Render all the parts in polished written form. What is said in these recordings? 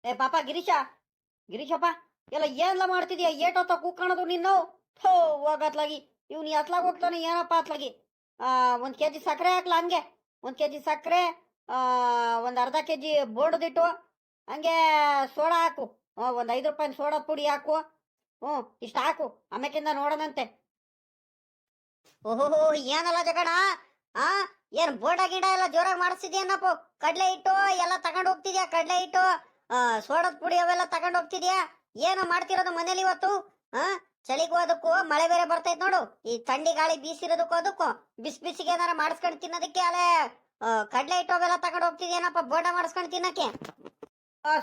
ಏ ಪಾಪ ಗಿರೀಶಪ್ಪ ಎಲ್ಲ ಏನೆಲ್ಲ ಮಾಡ್ತಿದ್ಯಾ? ಏಟೊತ್ತ ಕೂತ್ಕೊಳ್ಳೋದು ನೀನು? ಥೋ, ಹೋಗತ್ಲಾಗಿ ಇವ್ನು ಎತ್ಲಾಗ ಹೋಗ್ತಾನೆ ಏನಪ್ಪ ಅತ್ಲಾಗಿ. ಒಂದು ಕೆ ಜಿ ಸಕ್ಕರೆ ಹಾಕ್ಲಾ ಹಂಗೆ? ಒಂದು ಕೆ ಜಿ ಸಕ್ಕರೆ, ಒಂದು ಅರ್ಧ ಕೆ ಜಿ ಬೋರ್ಡ್ದಿಟ್ಟು, ಹಂಗೆ ಸೋಡಾ ಹಾಕು. ಒಂದು 5 ರೂಪಾಯಿ ಸೋಡಾ ಪುಡಿ ಹಾಕು. ಹ್ಞೂ, ಇಷ್ಟು ಹಾಕು, ಆಮೇಕಿಂದ ನೋಡೋಣಂತೆ. ಓಹೋ, ಏನಲ್ಲ ಜಗಣ? ಆ ಏನ್ ಬೋರ್ಡ ಗಿಡ ಎಲ್ಲ ಜೋರಾಗಿ ಮಾಡಿಸ್ತಿದ್ಯಾನಪ್ಪ? ಕಡ್ಲೆ ಹಿಟ್ಟು ಎಲ್ಲ ತಗೊಂಡು ಹೋಗ್ತಿದ್ಯಾ? ಕಡ್ಲೆ ಹಿಟ್ಟು, ಸೋಡದ ಪುಡಿ ಅವೆಲ್ಲ ತಗೊಂಡು ಹೋಗ್ತಿದ್ಯಾ? ಏನೋ ಮಾಡ್ತಿರೋದು ಮನೇಲಿ ಇವತ್ತು? ಆ ಚಳಿಗೂ ಅದಕ್ಕೂ ಮಳೆ ಬೇರೆ ಬರ್ತೈತ್ ನೋಡು. ಈ ಥಂಡಿ ಗಾಳಿ ಬೀಸಿರೋದಕ್ಕೂ ಅದಕ್ಕೂ ಬಿಸಿ ಬಿಸಿಗೆ ಏನಾರ ಮಾಡಿಸ್ಕೊಂಡು ತಿನ್ನೋದಕ್ಕೆ ಅಲ್ಲೇ ಕಡ್ಲೆ ಹಿಟ್ಟು ಅವೆಲ್ಲ ತಗೊಂಡು ಹೋಗ್ತಿದ್ಯಾನಪ್ಪ ಬೋರ್ಡ ಮಾಡಿಸ್ಕೊಂಡು ತಿನ್ನಕ್ಕೆ?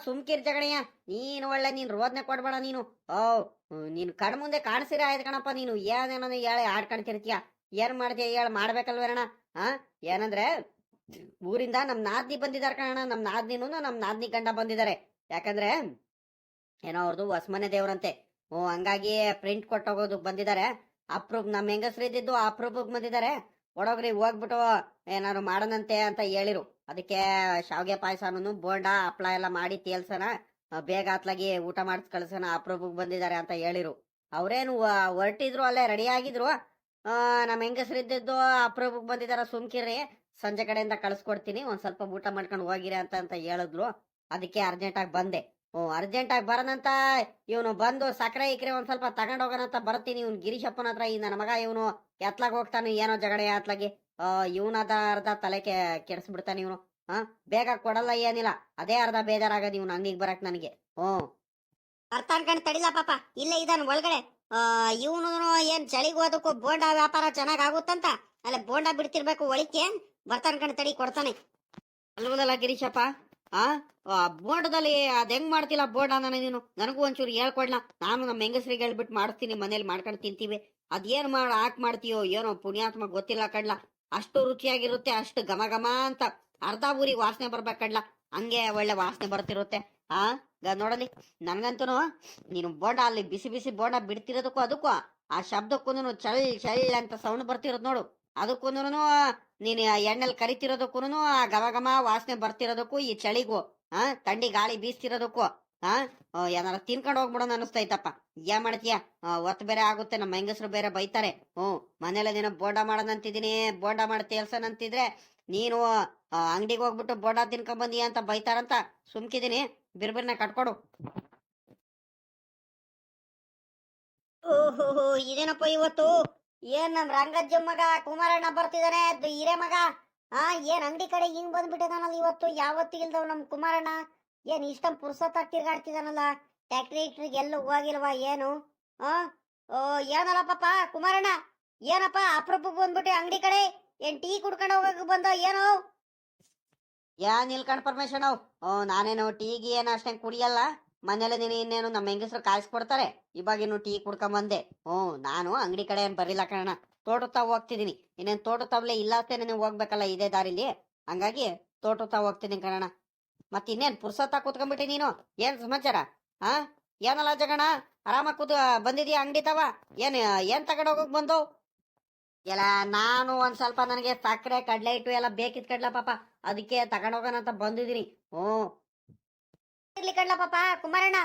ಸುಮ್ಕಿರ್ ಜಗಣಯ್ಯ, ನೀನು ರೋದನೆ ಕೊಡ್ಬೇಡ ನೀನು. ಓ, ನೀನು ಕಣ್ ಮುಂದೆ ಕಾಣಿಸಿರ ಆಯ್ತು ಕಣಪ್ಪ. ನೀನು ಏನೇನೋ ಹೇಳಿ ಆಡ್ಕೊಂತಿರ್ತೀಯ. ಏನ್ ಮಾಡ್ತೀಯ ಹೇಳ? ಮಾಡ್ಬೇಕಲ್ವೇನಣ್ಣ? ಏನಂದ್ರೆ ಊರಿಂದ ನಮ್ ನಾದ್ನಿ ಬಂದಿದಾರ ಕಣ. ನಮ್ ನಾದ್ನಿ ಗಂಡ ಬಂದಿದ್ದಾರೆ. ಯಾಕಂದ್ರೆ ಏನೋ ಅವ್ರದ್ದು ಹೊಸಮನೆ ದೇವ್ರಂತೆ. ಹಂಗಾಗಿ ಪ್ರಿಂಟ್ ಕೊಟ್ಟೋಗೋದಕ್ ಬಂದಿದ್ದಾರೆ. ಅಪ್ರೂಪ್ ನಮ್ಮ ಹೆಂಗಸ್ರು ಇದ್ದಿದ್ದು ಅಪ್ರೂಪಕ್ ಬಂದಿದ್ದಾರೆ. ಒಡೋಗ್ರಿ ಹೋಗ್ಬಿಟ್ಟು ಏನಾದ್ರು ಮಾಡೋಣಂತೆ ಅಂತ ಹೇಳಿರು. ಅದಕ್ಕೆ ಶಾವ್ಗೆ ಪಾಯಸನು ಬೋಂಡ ಹಪ್ಳ ಎಲ್ಲ ಮಾಡಿ ತೇಲ್ಸನ, ಬೇಗ ಅತ್ಲಾಗಿ ಊಟ ಮಾಡಿಸ್ ಕಳ್ಸೋಣ, ಅಪ್ರೂಪಕ್ ಬಂದಿದ್ದಾರೆ ಅಂತ ಹೇಳಿರು. ಅವ್ರೇನು ಹೊರಟಿದ್ರು, ಅಲ್ಲೇ ರೆಡಿ ಆಗಿದ್ರು. ನಮ್ಮ ಹೆಂಗಸ್ರು ಇದ್ದಿದ್ದು ಅಪ್ರೂಪಕ್ ಬಂದಿದಾರ, ಸುಮ್ಕಿರಿ, ಸಂಜೆ ಕಡೆಯಿಂದ ಕಳ್ಸ್ಕೊಡ್ತೀನಿ, ಒಂದ್ ಸ್ವಲ್ಪ ಊಟ ಮಾಡ್ಕೊಂಡು ಹೋಗಿರಿ ಅಂತ ಹೇಳಿದ್ರು. ಅದಕ್ಕೆ ಅರ್ಜೆಂಟಾಗಿ ಬಂದೆ. ಅರ್ಜೆಂಟಾಗಿ ಬರೋಣಂತ ಇವನು ಬಂದು ಸಕ್ಕರೆ ಇಕ್ರೆ ಒಂದ್ ಸ್ವಲ್ಪ ತಗೊಂಡ್ ಹೋಗೋಣಂತ ಬರ್ತೀನಿ. ಇವ್ನು ಗಿರೀಶಪ್ಪನ ಹತ್ರ ಈ ನನ್ನ ಮಗ ಇವನು ಎತ್ಲಾಗ ಹೋಗ್ತಾನೆ, ಏನೋ ಜಗಡೆ ಅತ್ಲಾಗಿ. ಇವನದ ಅರ್ಧ ತಲೆ ಕೆಡಿಸ್ಬಿಡ್ತಾನೆ ಇವನು. ಬೇಗ ಕೊಡಲ್ಲ ಏನಿಲ್ಲ, ಅದೇ ಅರ್ಧ ಬೇಜಾರಾಗದ ಇವ್ನು ಅಂಗಡಿಗೆ ಬರಕ್ ನನಗೆ. ಅರ್ಥ ಅನ್ಕೊಂಡು ತಡಿಲ್ಲ ಪಾಪ, ಇಲ್ಲೇ ಇದಾನ ಒಳಗಡೆ. ಇವನು ಏನ್ ಚಳಿಗೂ ಅದಕ್ಕೂ ಬೋಂಡ ವ್ಯಾಪಾರ ಚೆನ್ನಾಗ್ ಆಗುತ್ತಂತ ಅಲ್ಲ ಬೋಂಡ ಬಿಡ್ತಿರ್ಬೇಕು ಒಳಿಕೆ. ಬರ್ತಾನ ಕಣ್ ತಡಿ, ಕೊಡ್ತಾನೆ. ಅಲ್ವಲ್ಲ ಗಿರೀಶಪ್ಪ, ಬೋಂಡದಲ್ಲಿ ಅದ್ ಹೆಂಗ್ ಮಾಡ್ತಿಲ್ಲ ಬೋಂಡ ನೀನು? ನನಗೂ ಒಂಚೂರು ಹೇಳ್ಕೊಡ್ಲಾ. ನಾನು ನಮ್ಮ ಹೆಂಗಸ್ರಿಗೆ ಹೇಳ್ಬಿಟ್ಟು ಮಾಡಿಸ್ತೀನಿ, ಮನೇಲಿ ಮಾಡ್ಕೊಂಡು ತಿಂತೀವಿ. ಅದೇನ್ ಮಾಡ್ತೀಯೋ ಏನೋ ಪುಣ್ಯಾತ್ಮ ಗೊತ್ತಿಲ್ಲ ಕಡ್ಲ. ಅಷ್ಟು ರುಚಿಯಾಗಿರುತ್ತೆ, ಅಷ್ಟು ಘಮ ಘಮ ಅಂತ ಅರ್ಧ ಊರಿಗೆ ವಾಸನೆ ಬರ್ಬೇಕಡ್ಲ. ಹಂಗೆ ಒಳ್ಳೆ ವಾಸನೆ ಬರ್ತಿರುತ್ತೆ. ನೋಡಲಿ, ನನ್ಗಂತೂ ನೀನು ಬೋಂಡ ಅಲ್ಲಿ ಬಿಸಿ ಬಿಸಿ ಬೋಂಡ ಬಿಡ್ತಿರೋದಕ್ಕೂ ಅದಕ್ಕೂ ಆ ಶಬ್ದಕ್ಕೂ ಚಳ್ ಚಳ್ ಅಂತ ಸೌಂಡ್ ಬರ್ತಿರೋದು ನೋಡು. ಅದಕ್ಕೂ ನೀನು ಎಣ್ಣೆಲ್ ಕರಿತಿರೋದಕ್ಕೂ ಆ ಘಮ ಘಮ ವಾಸನೆ ಬರ್ತಿರೋದಕ್ಕೂ ಈ ಚಳಿಗೂ ಥಂಡಿ ಗಾಳಿ ಬೀಸ್ತಿರೋದಕ್ಕೂ ಏನಾರ ತಿನ್ಕೊಂಡು ಹೋಗ್ಬಿಡೋಣ ಅನಿಸ್ತೈತಪ್ಪ. ಏನ್ ಮಾಡ್ತೀಯ? ಒತ್ತು ಬೇರೆ ಆಗುತ್ತೆ, ನಮ್ಮ ಹೆಂಗಸರು ಬೇರೆ ಬೈತಾರೆ. ಮನೇಲೆ ನೀನು ಬೋಂಡ ಮಾಡೋದಂತಿದೀನಿ, ಬೋಂಡ ಮಾಡಿ ತೇಲ್ಸನಂತಿದ್ರೆ ನೀನು ಅಂಗಡಿಗೆ ಹೋಗ್ಬಿಟ್ಟು ಬೋಂಡ ತಿನ್ಕೊಂಡ್ ಬಂದಿ ಅಂತ ಬೈತಾರಂತ ಸುಮ್ಕಿದೀನಿ. ಬಿರ್ಬಿರ್ನ ಕಟ್ಕೊಡು. ಓಹೋ, ಇದೇನಪ್ಪ ಇವತ್ತು? ಏನ್ ನಮ್ ರಂಗಜ್ಜ ಮಗ ಕುಮಾರಣ್ಣ ಬರ್ತಿದಾನೆ, ಹಿರೇ ಮಗ. ಏನ್ ಅಂಗಡಿ ಕಡೆ ಹಿಂಗ್ ಬಂದ್ಬಿಟ್ಟಿದಾನಲ್ಲ ಇವತ್ತು? ಯಾವತ್ತು ಇಲ್ದವ್ ನಮ್ ಕುಮಾರಣ್ಣ ಏನ್ ಇಷ್ಟೊಂದು ಪುರ್ಸತ್ತಾಗಿ ತಿರ್ಗಾಡ್ತಿದಾನಲ್ಲ? ಟ್ಯಾಕ್ಟ್ರಿ ಎಲ್ಲೂ ಹೋಗಿಲ್ವಾ ಏನು? ಏನಲ್ಲ ಪಾಪ ಕುಮಾರಣ್ಣ, ಏನಪ್ಪ ಅಪ್ರೂಪಕ್ಕೆ ಬಂದ್ಬಿಟ್ಟೆ ಅಂಗಡಿ ಕಡೆ? ಏನ್ ಟೀ ಕುಡ್ಕೊಂಡು ಹೋಗಕ್ ಬಂದ ಏನೋ? ಏನ್ ನಿಲ್ಕಂಡ್ ಪರ್ಮಿಷನ್ ನಾನೇನು ಟೀಗಿ ಏನು ಅಷ್ಟೇನ್ ಕುಡಿಯಲ್ಲ. ಮನೇಲಿ ನೀನು ಇನ್ನೇನು ನಮ್ಮ ಹೆಂಗಸರು ಕಾಯಿಸ್ಕೊಡ್ತಾರೆ, ಇವಾಗಿನ್ನು ಟೀ ಕುಡ್ಕೊಂಬಂದೆ. ನಾನು ಅಂಗಡಿ ಕಡೆ ಏನ್ ಬರಿಲ್ಲ ಕಣ, ತೋಟದ ಹೋಗ್ತಿದೀನಿ. ಇನ್ನೇನು ತೋಟದವ್ಲೆ ಇಲ್ಲತ್ತೇನೆ ನೀವು ಹೋಗ್ಬೇಕಲ್ಲ ಇದೇ ದಾರಿಲಿ, ಹಂಗಾಗಿ ತೋಟದ ಹೋಗ್ತಿದ್ದೀನಿ ಕಣ. ಮತ್ ಇನ್ನೇನ್ ಪುರ್ಸತ್ತ ಕೂತ್ಕೊಂಡ್ಬಿಟ್ಟಿ ನೀನು? ಏನ್ ಸಮಾಚಾರ? ಏನಲ್ಲ ಜಗಣ, ಆರಾಮಾಗಿ ಕೂತ್ ಬಂದಿದೀಯ ಅಂಗಡಿ ತವ? ಏನ್ ತಗೊಂಡ್ ಹೋಗಕ್ ಬಂದು? ಎಲ್ಲ ನಾನು ಒಂದ್ ಸ್ವಲ್ಪ ನನಗೆ ಸಕ್ಕರೆ ಕಡ್ಲೆ ಹಿಟ್ಟು ಎಲ್ಲ ಬೇಕಿತ್ ಕಡ್ಲ ಪಾಪ, ಅದಕ್ಕೆ ತಗೊಂಡೋಗೋಣ ಅಂತ ಬಂದಿದೀನಿ. ಇರ್ಲಿ ಕಡ್ಲ ಪಾಪ ಕುಮಾರಣ್ಣ.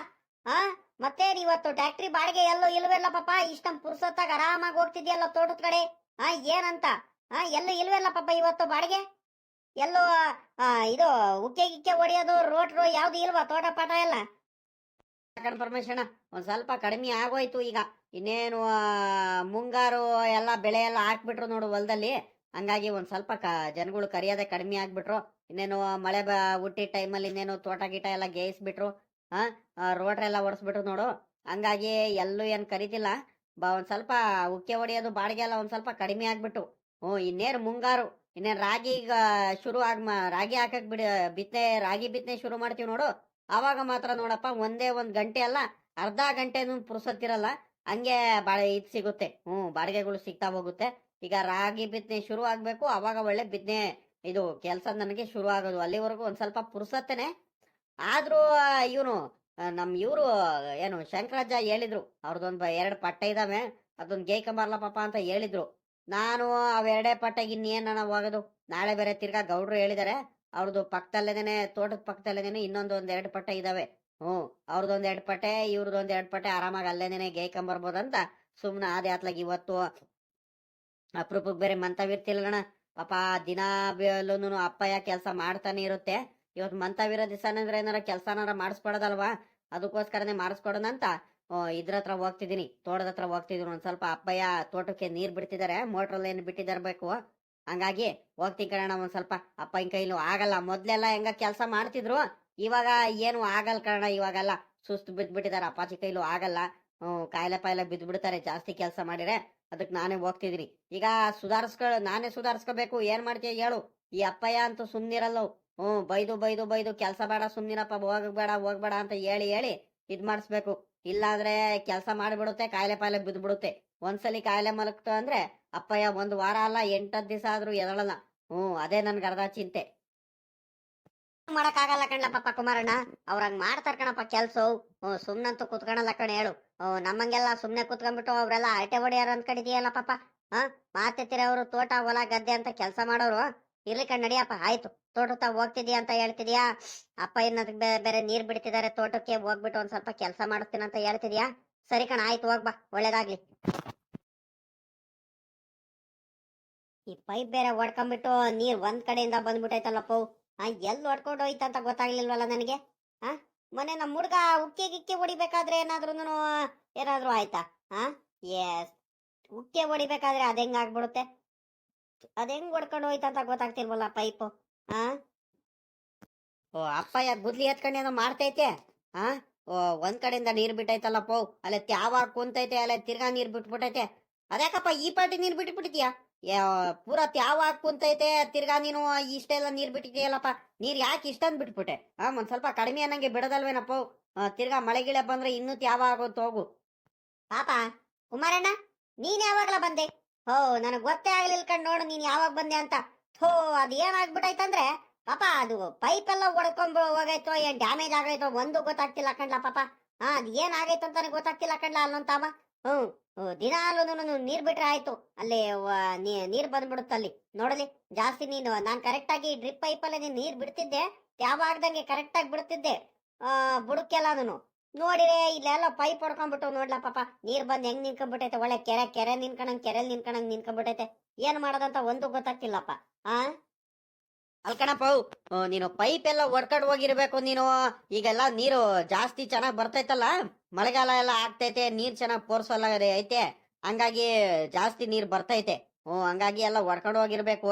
ಮತ್ತೆ ಇವತ್ತು ಟ್ಯಾಕ್ಟ್ರಿ ಬಾಡಿಗೆ ಎಲ್ಲೋ ಇಲ್ವೆಲ್ಲ ಪಾಪ? ಇಷ್ಟಂ ಪುರ್ಸತ್ತಾಗ ಆರಾಮಾಗಿ ಹೋಗ್ತಿದ್ಯಲ್ಲ ತೋಟದ ಕಡೆ. ಏನಂತ ಎಲ್ಲೂ ಇಲ್ವೆಲ್ಲ ಪಾಪ ಇವತ್ತು ಬಾಡಿಗೆ? ಎಲ್ಲೋ ಇದು ಉಕ್ಕೆ ಗಿಕ್ಕೆ ಹೊಡಿಯೋದು ರೋಟ್ರು ಯಾವ್ದು ಇಲ್ವಾ ತೋಟ ಪಾಠ ಎಲ್ಲ? ಪರಮೇಶಣ್ಣ, ಒಂದ್ ಸ್ವಲ್ಪ ಕಡಿಮೆ ಆಗೋಯ್ತು ಈಗ. ಇನ್ನೇನು ಮುಂಗಾರು ಎಲ್ಲ ಬೆಳೆ ಎಲ್ಲ ಹಾಕ್ಬಿಟ್ರು ನೋಡು ಹೊಲದಲ್ಲಿ, ಹಂಗಾಗಿ ಒಂದ್ ಸ್ವಲ್ಪ ಜನಗಳು ಕರಿಯೋದೆ ಕಡಿಮೆ ಆಗ್ಬಿಟ್ರು. ಇನ್ನೇನು ಮಳೆ ಹುಟ್ಟಿದ ಟೈಮಲ್ಲಿ ಇನ್ನೇನು ತೋಟ ಗೀಟ ಎಲ್ಲ ಗೇಯಿಸ್ಬಿಟ್ರು. ರೋಟ್ರೆಲ್ಲ ಎಲ್ಲ ಓಡಿಸ್ಬಿಟ್ರು ನೋಡು, ಹಂಗಾಗಿ ಎಲ್ಲೂ ಏನ್ ಕರಿತಿಲ್ಲ. ಒಂದ್ ಸ್ವಲ್ಪ ಉಕ್ಕೆ ಹೊಡಿಯೋದು ಬಾಡಿಗೆ ಎಲ್ಲ ಒಂದ್ ಸ್ವಲ್ಪ ಕಡಿಮೆ ಆಗ್ಬಿಟ್ಟು. ಇನ್ನೇನು ಮುಂಗಾರು, ಇನ್ನೇನು ರಾಗಿ ಈಗ ಶುರು ರಾಗಿ ಹಾಕಕ್ ರಾಗಿ ಬಿತ್ತನೆ ಶುರು ಮಾಡ್ತೀವಿ ನೋಡು, ಆವಾಗ ಮಾತ್ರ ನೋಡಪ್ಪ ಒಂದೇ ಒಂದ್ ಗಂಟೆ ಅಲ್ಲ ಅರ್ಧ ಗಂಟೆ ಪುರ್ಸತ್ತಿರಲ್ಲ, ಹಂಗೆ ಇದು ಸಿಗುತ್ತೆ. ಬಾಡಿಗೆಗಳು ಸಿಗ್ತಾ ಹೋಗುತ್ತೆ. ಈಗ ರಾಗಿ ಬಿತ್ತನೆ ಶುರು ಆಗ್ಬೇಕು, ಅವಾಗ ಒಳ್ಳೆ ಬಿತ್ತನೆ ಇದು ಕೆಲಸ ನನಗೆ ಶುರು ಆಗೋದು. ಅಲ್ಲಿವರೆಗೂ ಒಂದ್ ಸ್ವಲ್ಪ ಪುರ್ಸತ್ತೇನೆ. ಆದ್ರೂ ಇವನು ಇವ್ರು ಏನು ಶಂಕರಾಜ ಹೇಳಿದ್ರು, ಅವ್ರದ್ದೊಂದ್ 2 ಪಟ್ಟೆ ಇದಾವೆ, ಅದೊಂದು ಗೇಯ್ಕೊಂಬರ್ಲ ಪಾಪ ಅಂತ ಹೇಳಿದ್ರು. ನಾನು ಅವೆರಡೇ ಪಟ್ಟೆಗೆ ಇನ್ನೇನ ಹೋಗೋದು? ನಾಳೆ ಬೇರೆ ತಿರ್ಗಾ ಗೌಡ್ರು ಹೇಳಿದಾರೆ, ಅವ್ರದ್ದು ಪಕ್ಕದಲ್ಲೇನೆ, ತೋಟದ ಪಕ್ಕದಲ್ಲೇನೆ ಇನ್ನೊಂದು 1-2 ಪಟ್ಟೆ ಇದಾವೆ. ಹ್ಞೂ ಅವ್ರದ್ದೊಂದು ಎರಡು ಪಟೆ ಇವ್ರದ್ದೊಂದು ಎರಡು ಪಟೆ ಆರಾಮಾಗಿ ಅಲ್ಲೇನೆ ಗೇಯ್ಕೊಂಬರ್ಬೋದಂತ ಸುಮ್ಮನೆ ಆದೆ ಅತ್ಲಾಗ ಇವತ್ತು ಅಪರೂಪಕ್ಕೆ ಬೇರೆ ಮಂತವಿರ್ತಿಲ್ಲಣ್ಣ. ಪಾಪ ದಿನಾ ಬೇಲೂನು ಅಪ್ಪಯ್ಯ ಕೆಲಸ ಮಾಡ್ತಾನೆ ಇರುತ್ತೆ. ಇವತ್ತು ಮಂತವಿರೋ ದಿವಸನಂದ್ರೆ ಏನಾರ ಕೆಲಸನಾರ ಮಾಡಿಸ್ಕೊಡೋದಲ್ವಾ, ಅದಕ್ಕೋಸ್ಕರನೇ ಮಾಡಿಸ್ಕೊಡೋಣ ಅಂತ ಇದ್ರ ಹತ್ರ ಹೋಗ್ತಿದ್ದೀನಿ, ತೋಟದ ಹತ್ರ ಹೋಗ್ತಿದ್ದೀನಿ. ಒಂದ್ ಸ್ವಲ್ಪ ಅಪ್ಪಯ್ಯ ತೋಟಕ್ಕೆ ನೀರ್ ಬಿಡ್ತಿದ್ದಾರೆ, ಮೋಟ್ರಲ್ಲಿ ಏನು ಬಿಟ್ಟಿದಾರಬೇಕು, ಹಂಗಾಗಿ ಹೋಗ್ತೀನಿ ಕಣ. ಒಂದ್ ಸ್ವಲ್ಪ ಅಪ್ಪನ ಕೈಲೂ ಆಗಲ್ಲ. ಮೊದ್ಲೆಲ್ಲ ಹೆಂಗ ಕೆಲಸ ಮಾಡ್ತಿದ್ರು, ಇವಾಗ ಏನು ಆಗಲ್ಲ ಕಣ. ಇವಾಗೆಲ್ಲ ಸುಸ್ತು ಬಿದ್ದ್ಬಿಟ್ಟಿದ್ದಾರೆ, ಅಪ್ಪಾಜಿ ಕೈಲೂ ಆಗಲ್ಲ. ಕಾಯಿಲೆ ಪಾಯಿಲೆ ಬಿದ್ದು ಬಿಡ್ತಾರೆ ಜಾಸ್ತಿ ಕೆಲಸ ಮಾಡಿದ್ರೆ. ಅದಕ್ಕೆ ನಾನೇ ಹೋಗ್ತಿದ್ದೀನಿ ಈಗ. ನಾನೇ ಸುಧಾರಿಸ್ಕೋಬೇಕು. ಏನ್ ಮಾಡ್ತೀಯ ಹೇಳು, ಈ ಅಪ್ಪಯ್ಯ ಅಂತೂ ಸುಮ್ನಿರಲ್ಲ. ಬೈದು ಬೈದು ಬೈದು ಕೆಲಸ ಬೇಡ ಸುಮ್ನಿರಪ್ಪ, ಹೋಗ್ಬೇಡ ಹೋಗ್ಬೇಡ ಅಂತ ಹೇಳಿ ಹೇಳಿ ಇದ್ ಮಾಡಿಸ್ಬೇಕು. ಇಲ್ಲಾಂದ್ರೆ ಕೆಲಸ ಮಾಡಿಬಿಡುತ್ತೆ, ಕಾಯಿಲೆ ಪಾಯಿಲೆ ಬಿದ್ದ್ಬಿಡುತ್ತೆ. ಒಂದ್ಸಲಿ ಕಾಯಿಲೆ ಮಲಗ್ತ ಅಂದ್ರೆ ಅಪ್ಪಯ್ಯ 1 ವಾರ ಅಲ್ಲ 8 ದಿವಸ ಆದ್ರೂ ಎದಳಲ್ಲ. ಅದೇ ನನ್ಗೆ ಅರ್ಧ ಚಿಂತೆ. ಮಾಡಕ್ಕಾಗಲ್ಲ ಕಣ್ಲ ಪಾಪ ಕುಮಾರಣ್ಣ, ಅವ್ರಂಗ್ ಮಾಡ್ತಾರ ಕಣಪ್ಪ ಕೆಲ್ಸ. ಸುಮ್ನಂತೂ ಕುತ್ಕೊಳಲ್ಲ ಕಣ ಹೇಳು. ನಮ್ಮಂಗೆಲ್ಲ ಸುಮ್ನೆ ಕುತ್ಕೊಂಡ್ಬಿಟ್ಟು ಅವ್ರೆಲ್ಲ ಆಟೆ ಹೊಡೆಯಾರ ಅಂದ್ಕೊಂಡಿದೀಯಲ್ಲ ಪಾಪ. ಮಾತೆತ್ತಿರ ಅವರು ತೋಟ ಹೊಲ ಗದ್ದೆ ಅಂತ ಕೆಲಸ ಮಾಡೋರು. ಇರ್ಲಿ ಕಣ್ ನಡಿಯಪ್ಪ, ಆಯ್ತು. ತೋಟದ ಹೋಗ್ತಿದ್ಯಾ ಅಂತ ಹೇಳ್ತಿದ್ಯಾ, ಅಪ್ಪ ಏನದಕ್ಕೆ ಬೇರೆ ನೀರ್ ಬಿಡ್ತಿದ್ದಾರೆ ತೋಟಕ್ಕೆ, ಹೋಗ್ಬಿಟ್ಟು ಒಂದ್ ಸ್ವಲ್ಪ ಕೆಲಸ ಮಾಡಿಸ್ತೀನಿ ಅಂತ ಹೇಳ್ತಿದ್ಯಾ. ಸರಿ ಕಣ, ಆಯ್ತು, ಹೋಗ್ಬಾ, ಒಳ್ಳೇದಾಗ್ಲಿ. ಈ ಪೈಪ್ ಬೇರೆ ಹೊಡ್ಕೊಂಡ್ಬಿಟ್ಟು ನೀರ್ ಒಂದ್ ಕಡೆಯಿಂದ ಬಂದ್ಬಿಟ್ಟೈತಲ್ಲಪ್ಪ. ಎಲ್ಲಿ ಹೊಡ್ಕೊಂಡು ಹೋಯ್ತಂತ ಗೊತ್ತಾಗ್ಲಿಲ್ವಲ್ಲ ನನಗೆ. ಮೊನ್ನೆ ನಮ್ಮ ಹುಡ್ಗ ಉಕ್ಕೆ ಗಿಕ್ಕೆ ಹೊಡಿಬೇಕಾದ್ರೆ ಏನಾದ್ರೂ ಆಯ್ತಾ? ಎಸ್, ಉಕ್ಕೆ ಹೊಡಿಬೇಕಾದ್ರೆ ಅದ್ ಹೆಂಗ್ ಆಗ್ಬಿಡುತ್ತೆ, ಅದ್ ಹೆಂಗ್ ಹೊಡ್ಕೊಂಡು ಹೋಯ್ತಂತ ಗೊತ್ತಾಗ್ತಿಲ್ವಲ್ಲ ಪೈಪು. ಅಪ್ಪಯ್ಯ ಗುದ್ಲಿ ಎತ್ಕೊಂಡು ಏನೋ ಮಾಡ್ತೈತೆ. ಒಂದ್ ಕಡೆಯಿಂದ ನೀರ್ ಬಿಟ್ಟೈತಲ್ಲಪ್ಪ, ಅಲ್ಲೇ ತ್ಯಾವ ಕುಂತೈತೆ, ಅಲ್ಲೇ ತಿರ್ಗಾ ನೀರ್ ಬಿಟ್ಬಿಟ್ಟೈತೆ. ಅದ್ಯಾಕಪ್ಪ ಈ ಪಾಟಿ ನೀರ್ ಬಿಟ್ಬಿಟ್ಟಿದ್ಯಾ? ಪೂರಾ ತ್ಯಾವ ಕುಂತೈತೆ, ತಿರ್ಗಾ ನೀನು ಇಷ್ಟೆಲ್ಲ ನೀರ್ ಬಿಟ್ಟಿದ್ಯಲ್ಲಪ್ಪ. ನೀರ್ ಯಾಕೆ ಇಷ್ಟೊಂದು ಬಿಟ್ಬಿಟ್ಟೆ? ಒಂದ್ ಸ್ವಲ್ಪ ಕಡಿಮೆ ಅನ್ನಂಗೆ ಬಿಡೋದಲ್ವೇನಪ್ಪ. ತಿರ್ಗಾ ಮಳೆ ಗಿಳೆ ಬಂದ್ರೆ ಇನ್ನೂ ತ್ಯಾವ ಆಗೋತ್ ಹೋಗು. ಪಾಪ ಕುಮಾರಣ್ಣ, ನೀನ್ ಯಾವಾಗ್ಲ ಬಂದೆ? ನನಗ್ ಗೊತ್ತೇ ಆಗ್ಲಿಲ್ಲ ಕಣ್ ನೋಡು, ನೀನ್ ಯಾವಾಗ ಬಂದೆ ಅಂತ. ಅದ್ ಏನಾಗ್ಬಿಟ್ಟೈತಂದ್ರೆ ಪಾಪ, ಅದು ಪೈಪ್ ಎಲ್ಲ ಹೊಡ್ಕೊಂಡ್ ಹೋಗೈತೋ ಏನ್ ಡ್ಯಾಮೇಜ್ ಆಗೈತೋ ಒಂದು ಗೊತ್ತಾಗ್ತಿಲ್ಲ ಕಣ್ಲ ಪಾಪ. ಅದ್ ಏನ್ ಆಗೈತೆ ಅಂತಾನೆ ಗೊತ್ತಾಗ್ತಿಲ್ಲ ಕಣ್ಲ ಅಲ್ಲೊಂತಾವ. ದಿನಾಲು ನೀರ್ ಬಿಟ್ರೆ ಆಯ್ತು, ಅಲ್ಲಿ ನೀರ್ ಬಂದ್ಬಿಡುತ್ತ ಅಲ್ಲಿ. ನೋಡಲಿ ಜಾಸ್ತಿ ನಾನ್ ಕರೆಕ್ಟ್ ಆಗಿ ಡ್ರಿಪ್ ಪೈಪ್ ಅಲ್ಲೇ ನೀರ್ ಬಿಡ್ತಿದ್ದೆ, ಯಾವ ಆಗ್ದಂಗೆ ಕರೆಕ್ಟ್ ಆಗಿ ಬಿಡ್ತಿದ್ದೆ. ಬುಡಕ್ಕೆಲ್ಲಾನು ನೋಡಿರೆ ಇಲ್ಲೆಲ್ಲ ಪೈಪ್ ಹೊಡ್ಕೊಂಡ್ಬಿಟ್ಟು ನೋಡ್ಲಾ ಪಾಪ, ನೀರ್ ಬಂದ್ ಹೆಂಗ್ ನಿನ್ಕೊಂಡ್ಬಿಟ್ಟೈತೆ. ಒಳ್ಳೆ ಕೆರೆ ಕೆರೆಲ್ ನಿನ್ಕೊಂಡಂಗ್ ಏನ್ ಮಾಡೋದಂತ ಒಂದು ಗೊತ್ತಾಗ್ತಿಲ್ಲಪ್ಪ. ಅಲ್ಕಣಪ್ಪ, ನೀನು ಪೈಪ್ ಎಲ್ಲ ಹೊಡ್ಕೊಂಡು ಹೋಗಿರ್ಬೇಕು ನೀನು. ಈಗೆಲ್ಲ ನೀರು ಜಾಸ್ತಿ ಚೆನ್ನಾಗ್ ಬರ್ತೈತಲ್ಲ, ಮಳೆಗಾಲ ಎಲ್ಲ ಆಗ್ತೈತೆ, ನೀರ್ ಚೆನ್ನಾಗ್ ಪೋರ್ಸಲ್ಲ ಐತೆ, ಹಂಗಾಗಿ ಜಾಸ್ತಿ ನೀರ್ ಬರ್ತೈತೆ. ಹಂಗಾಗಿ ಎಲ್ಲ ಹೊಡ್ಕೊಂಡು ಹೋಗಿರ್ಬೇಕು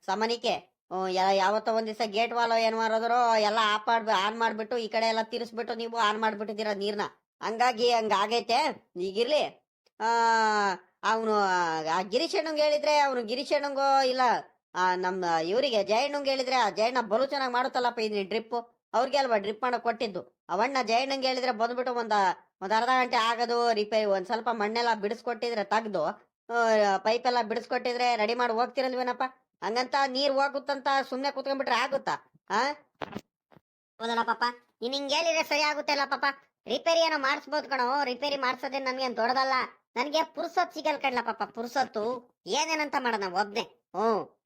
ಸಮನಿಕೆ. ಯಾವತ್ತ ಒಂದ್ ದಿವಸ ಗೇಟ್ ವಾಲ್ ಏನ್ ಮಾಡಿದ್ರು ಎಲ್ಲ ಆನ್ ಮಾಡ್ಬಿಟ್ಟು ಈ ಕಡೆ ಎಲ್ಲ ತಿರ್ಸ್ಬಿಟ್ಟು ನೀವು ಆನ್ ಮಾಡ್ಬಿಟ್ಟಿದ್ದೀರ ನೀರ್ನ, ಹಂಗಾಗಿ ಹಂಗಾಗೈತೆ. ಈಗಿರ್ಲಿ, ಅವನು ಗಿರೀಶ್ ಅಣ್ಣಂಗ್ ಹೇಳಿದ್ರೆ, ಅವನು ಗಿರೀಶ್ ಅಣ್ಣಂಗೋ ಇಲ್ಲ ನಮ್ಮ ಇವರಿಗೆ ಜಯಣ್ಣಂಗ್ ಹೇಳಿದ್ರೆ, ಆ ಜಯಣ್ಣ ಬಲು ಚೆನ್ನಾಗಿ ಮಾಡುತ್ತಲ್ಲಪ್ಪ ಇದನ್ನ ಡ್ರಿಪ್. ಅವ್ರಿಗೆ ಅಲ್ವಾ ಡ್ರಿಪ್ ಮಾಡಕ್ ಕೊಟ್ಟಿದ್ದು. ಅವಣ್ಣ ಜಯಣ್ಣಂಗ್ ಹೇಳಿದ್ರೆ ಬಂದ್ಬಿಟ್ಟು ಒಂದ್ ಅರ್ಧ ಗಂಟೆ ಆಗದು ರಿಪೇರಿ. ಒಂದ್ ಸ್ವಲ್ಪ ಮಣ್ಣೆಲ್ಲ ಬಿಡಿಸ್ಕೊಟ್ಟಿದ್ರೆ ತೆಗ್ದು ಪೈಪ್ ಎಲ್ಲ ಬಿಡಿಸ್ಕೊಟ್ಟಿದ್ರೆ ರೆಡಿ ಮಾಡಿ ಹೋಗ್ತಿರಲ್ವೇನಪ್ಪ. ಹಂಗಂತ ನೀರ್ ಹೋಗುತ್ತಂತ ಸುಮ್ನೆ ಕುತ್ಕೊಂಡ್ಬಿಟ್ರೆ ಆಗುತ್ತಾ? ಹೌದಲ್ಲ ಪಾಪ, ನೀನ್ ಹಿಂಗ್ ಹೇಳಿದ್ರೆ ಸರಿ ಆಗುತ್ತಲ್ಲ ಪಾಪ. ರಿಪೇರಿ ಏನೋ ಮಾಡಿಸ್ಬೋದು ಕಣೋ, ರಿಪೇರಿ ಮಾಡ್ಸೋದೇ ನನ್ಗೇನ್ ದೊಡ್ಡದಲ್ಲ. ನನ್ಗೆ ಪುರ್ಸೊತ್ ಸಿಗಲ್ ಕಣ್ಲ ಪಾಪ. ಪುರ್ಸೊತ್ತು ಏನೇನಂತ ಮಾಡೋಣ ಒಬ್ನೇ.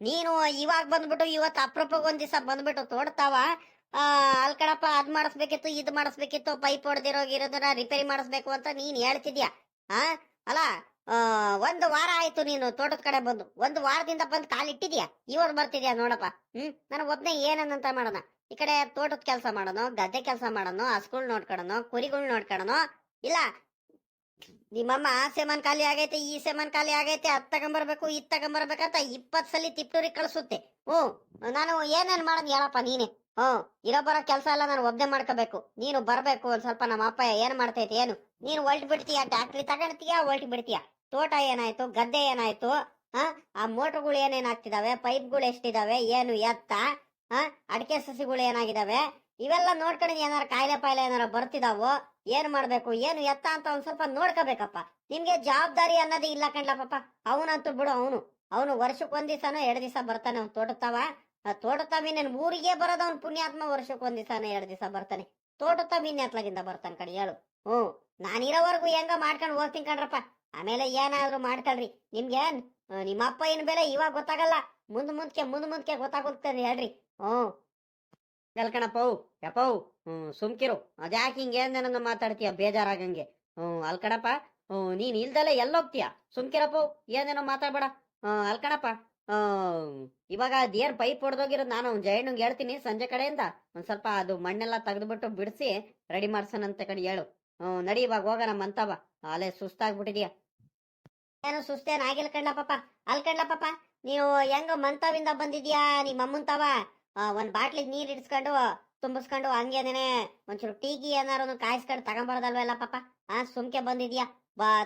ನೀನು ಇವಾಗ ಬಂದ್ಬಿಟ್ಟು ಇವತ್ತು ಅಪ್ರೂಪಕ್ಕೆ ಒಂದ್ ದಿವಸ ಬಂದ್ಬಿಟ್ಟು ತೋಡ್ತಾವ. ಅಲ್ ಕಣಪ್ಪ, ಅದ್ ಮಾಡಿಸ್ಬೇಕಿತ್ತು, ಇದ್ ಮಾಡಿಸ್ಬೇಕಿತ್ತು, ಪೈಪ್ ಹೊಡೆದಿರೋಗಿರೋದನ್ನ ರಿಪೇರಿ ಮಾಡಿಸ್ಬೇಕು ಅಂತ ನೀನ್ ಹೇಳ್ತಿದ್ಯಾ. ಅಲ್ಲ, 1 ವಾರ ಆಯ್ತು ನೀನು ತೋಟದ ಕಡೆ ಬಂದು. 1 ವಾರದಿಂದ ಬಂದು ಕಾಲಿಟ್ಟಿದ್ಯಾ, ಇವಾಗ ಬರ್ತಿದ್ಯಾ ನೋಡಪ್ಪ. ನನಗ್ ಒಬ್ನೇ ಏನನ್ನಂತ ಮಾಡೋಣ. ಈ ಕಡೆ ತೋಟದ ಕೆಲಸ ಮಾಡೋಣ, ಗದ್ದೆ ಕೆಲಸ ಮಾಡೋಣ, ಹಸುಗಳು ನೋಡ್ಕೊಳೋಣ, ಕುರಿಗಳು ನೋಡ್ಕೊಳೋಣ. ಇಲ್ಲ ನಿಮ್ಮಮ್ಮ ಆ ಸೆಮನ್ ಖಾಲಿ ಆಗೈತೆ, ಈ ಸೆಮನ್ ಖಾಲಿ ಆಗೈತೆ, ಅದ್ ತಗೊಂಬರ್ಬೇಕು ಇದ್ ತಗೊಂಬರ್ಬೇಕಂತ 20 ಸಲ ತಿಪ್ಟೂರಿ ಕಳಿಸುತ್ತೆ. ನಾನು ಏನೇನ್ ಮಾಡೋದ್ ಹೇಳಪ್ಪ ನೀನೆ. ಇರೋ ಬರೋ ಕೆಲಸ ಎಲ್ಲ ನಾನು ಒಬ್ನೇ ಮಾಡ್ಕೋಬೇಕು. ನೀನು ಬರ್ಬೇಕು. ಒಂದ್ ಸ್ವಲ್ಪ ನಮ್ಮ ಅಪ್ಪ ಏನ್ ಮಾಡ್ತೈತೆ ಏನು, ನೀನು ಹೊಲ್ಟ್ ಬಿಡ್ತೀಯ, ಟ್ಯಾಕ್ಟ್ರಿ ತಗೊಂಡ್ತೀಯ, ಹೊಲ್ಟ್ ಬಿಡ್ತೀಯ. ತೋಟ ಏನಾಯ್ತು, ಗದ್ದೆ ಏನಾಯ್ತು, ಆ ಮೋಟರ್ಗಳು ಏನೇನ್ ಆಗ್ತಿದಾವೆ, ಪೈಪ್ಗಳು ಎಷ್ಟಿದಾವೆ, ಏನು ಎತ್ತ, ಅಡಿಕೆ ಸಸಿಗಳು ಏನಾಗಿದಾವೆ, ಇವೆಲ್ಲ ನೋಡ್ಕೊಂಡು ಏನಾರ ಕಾಯಿಲೆ ಪಾಯಿಲೆ ಏನಾರ ಬರ್ತಿದಾವೋ, ಏನ್ ಮಾಡ್ಬೇಕು ಏನು ಎತ್ತ ಅಂತ ಒಂದ್ ಸ್ವಲ್ಪ ನೋಡ್ಕೋಬೇಕಪ್ಪ. ನಿಮ್ಗೆ ಜವಾಬ್ದಾರಿ ಅನ್ನೋದೇ ಇಲ್ಲ ಕಣ್ಲ ಪಾಪ. ಅವನಂತೂ ಬಿಡು, ಅವನು ವರ್ಷಕ್ಕೆ 1 ದಿವಸನೋ 2 ದಿವಸ ಬರ್ತಾನೆ. ಅವ್ನು ತೋಟತಾವ ನನ್ ಊರಿಗೆ ಬರೋದು ಅವ್ನು ಪುಣ್ಯಾತ್ಮ. ವರ್ಷಕ್ಕೆ 1 ದಿವಸನೋ 2 ದಿವಸ ಬರ್ತಾನೆ. ತೋಟತಾವ ಎತ್ಲಾಗಿಂದ ಬರ್ತಾನೆ ಕಣಿ ಹೇಳು. ನಾನಿರೋವರೆಗೂ ಹೆಂಗ ಮಾಡ್ಕೊಂಡು ಹೋಗ್ತೀನಿ ಕಣ್ರಪ್ಪ. ಆಮೇಲೆ ಏನಾದ್ರು ಮಾಡ್ಕೊಳ್ರಿ. ನಿಮ್ಗೆ ನಿಮ್ಮ ಅಪ್ಪ ಏನ್ ಬೆಲೆ ಇವಾಗ ಗೊತ್ತಾಗಲ್ಲ, ಮುಂದ್ ಮುಂದ್ಕೆ ಗೊತ್ತಾಗುತ್ತೆ ಹೇಳ್ರಿ. ಎಲ್ಕಣಪ್ಪ ಯಪ್ಪವ್ ಸುಮ್ಕಿರು ಅದ್ಯಾಕೆ ಹಿಂಗೆ ಏನೇನನ್ನ ಮಾತಾಡ್ತೀಯ ಬೇಜಾರಾಗಂಗೆ ಅಲ್ಕಣಪ್ಪ ನೀನ್ ಇಲ್ದಲೆ ಎಲ್ಲೋಗ್ತೀಯ ಸುಮ್ಕಿರಪ್ಪ ಏನೇನೋ ಮಾತಾಡ್ಬೇಡ ಅಲ್ಕಣಪ್ಪ ಇವಾಗ ಅದೇನ್ ಪೈಪ್ ಹೊಡೆದೋಗಿರೋದು ನಾನು ಜಯಣ್ಣಂಗೆ ಹೇಳ್ತೀನಿ ಸಂಜೆ ಕಡೆಯಿಂದ ಒಂದ್ ಸ್ವಲ್ಪ ಅದು ಮಣ್ಣೆಲ್ಲ ತೆಗೆದ್ಬಿಟ್ಟು ಬಿಡಿಸಿ ರೆಡಿ ಮಾಡ್ಸನಂತ ಕಡೆ ಹೇಳು ನಡಿ ಇವಾಗ ಹೋಗೋಣ ಮಂತವ ಅಲ್ಲೇ ಸುಸ್ತಾಗ್ಬಿಟ್ಟಿದ್ಯಾ. ಏನು ಸುಸ್ತೇನ್ ಆಗಿಲ್ಲ ಕಣ್ಣ ಪಾಪ ಅಲ್ಕಂಡ್ಲ ಪಾಪ ನೀವು ಹೆಂಗ ಮಂತವಿಂದ ಬಂದಿದ್ಯಾ ನಿಮ್ಮ ಅಮ್ಮನ್ ತವ ಒಂದ್ ಬಾಟ್ಲಿಗೆ ನೀರ್ ಇಡ್ಸ್ಕೊಂಡು ತುಂಬಿಸ್ಕೊಂಡು ಹಂಗೇನೇನೆ ಒಂಚೂರು ಟೀಗಿ ಏನಾರು ಕಾಯಿಸ್ಕೊಂಡು ತಗೊಂಬರೋದಲ್ವೆಲ್ಲ ಪಾಪ ಸುಮ್ಕೆ ಬಂದಿದ್ಯಾ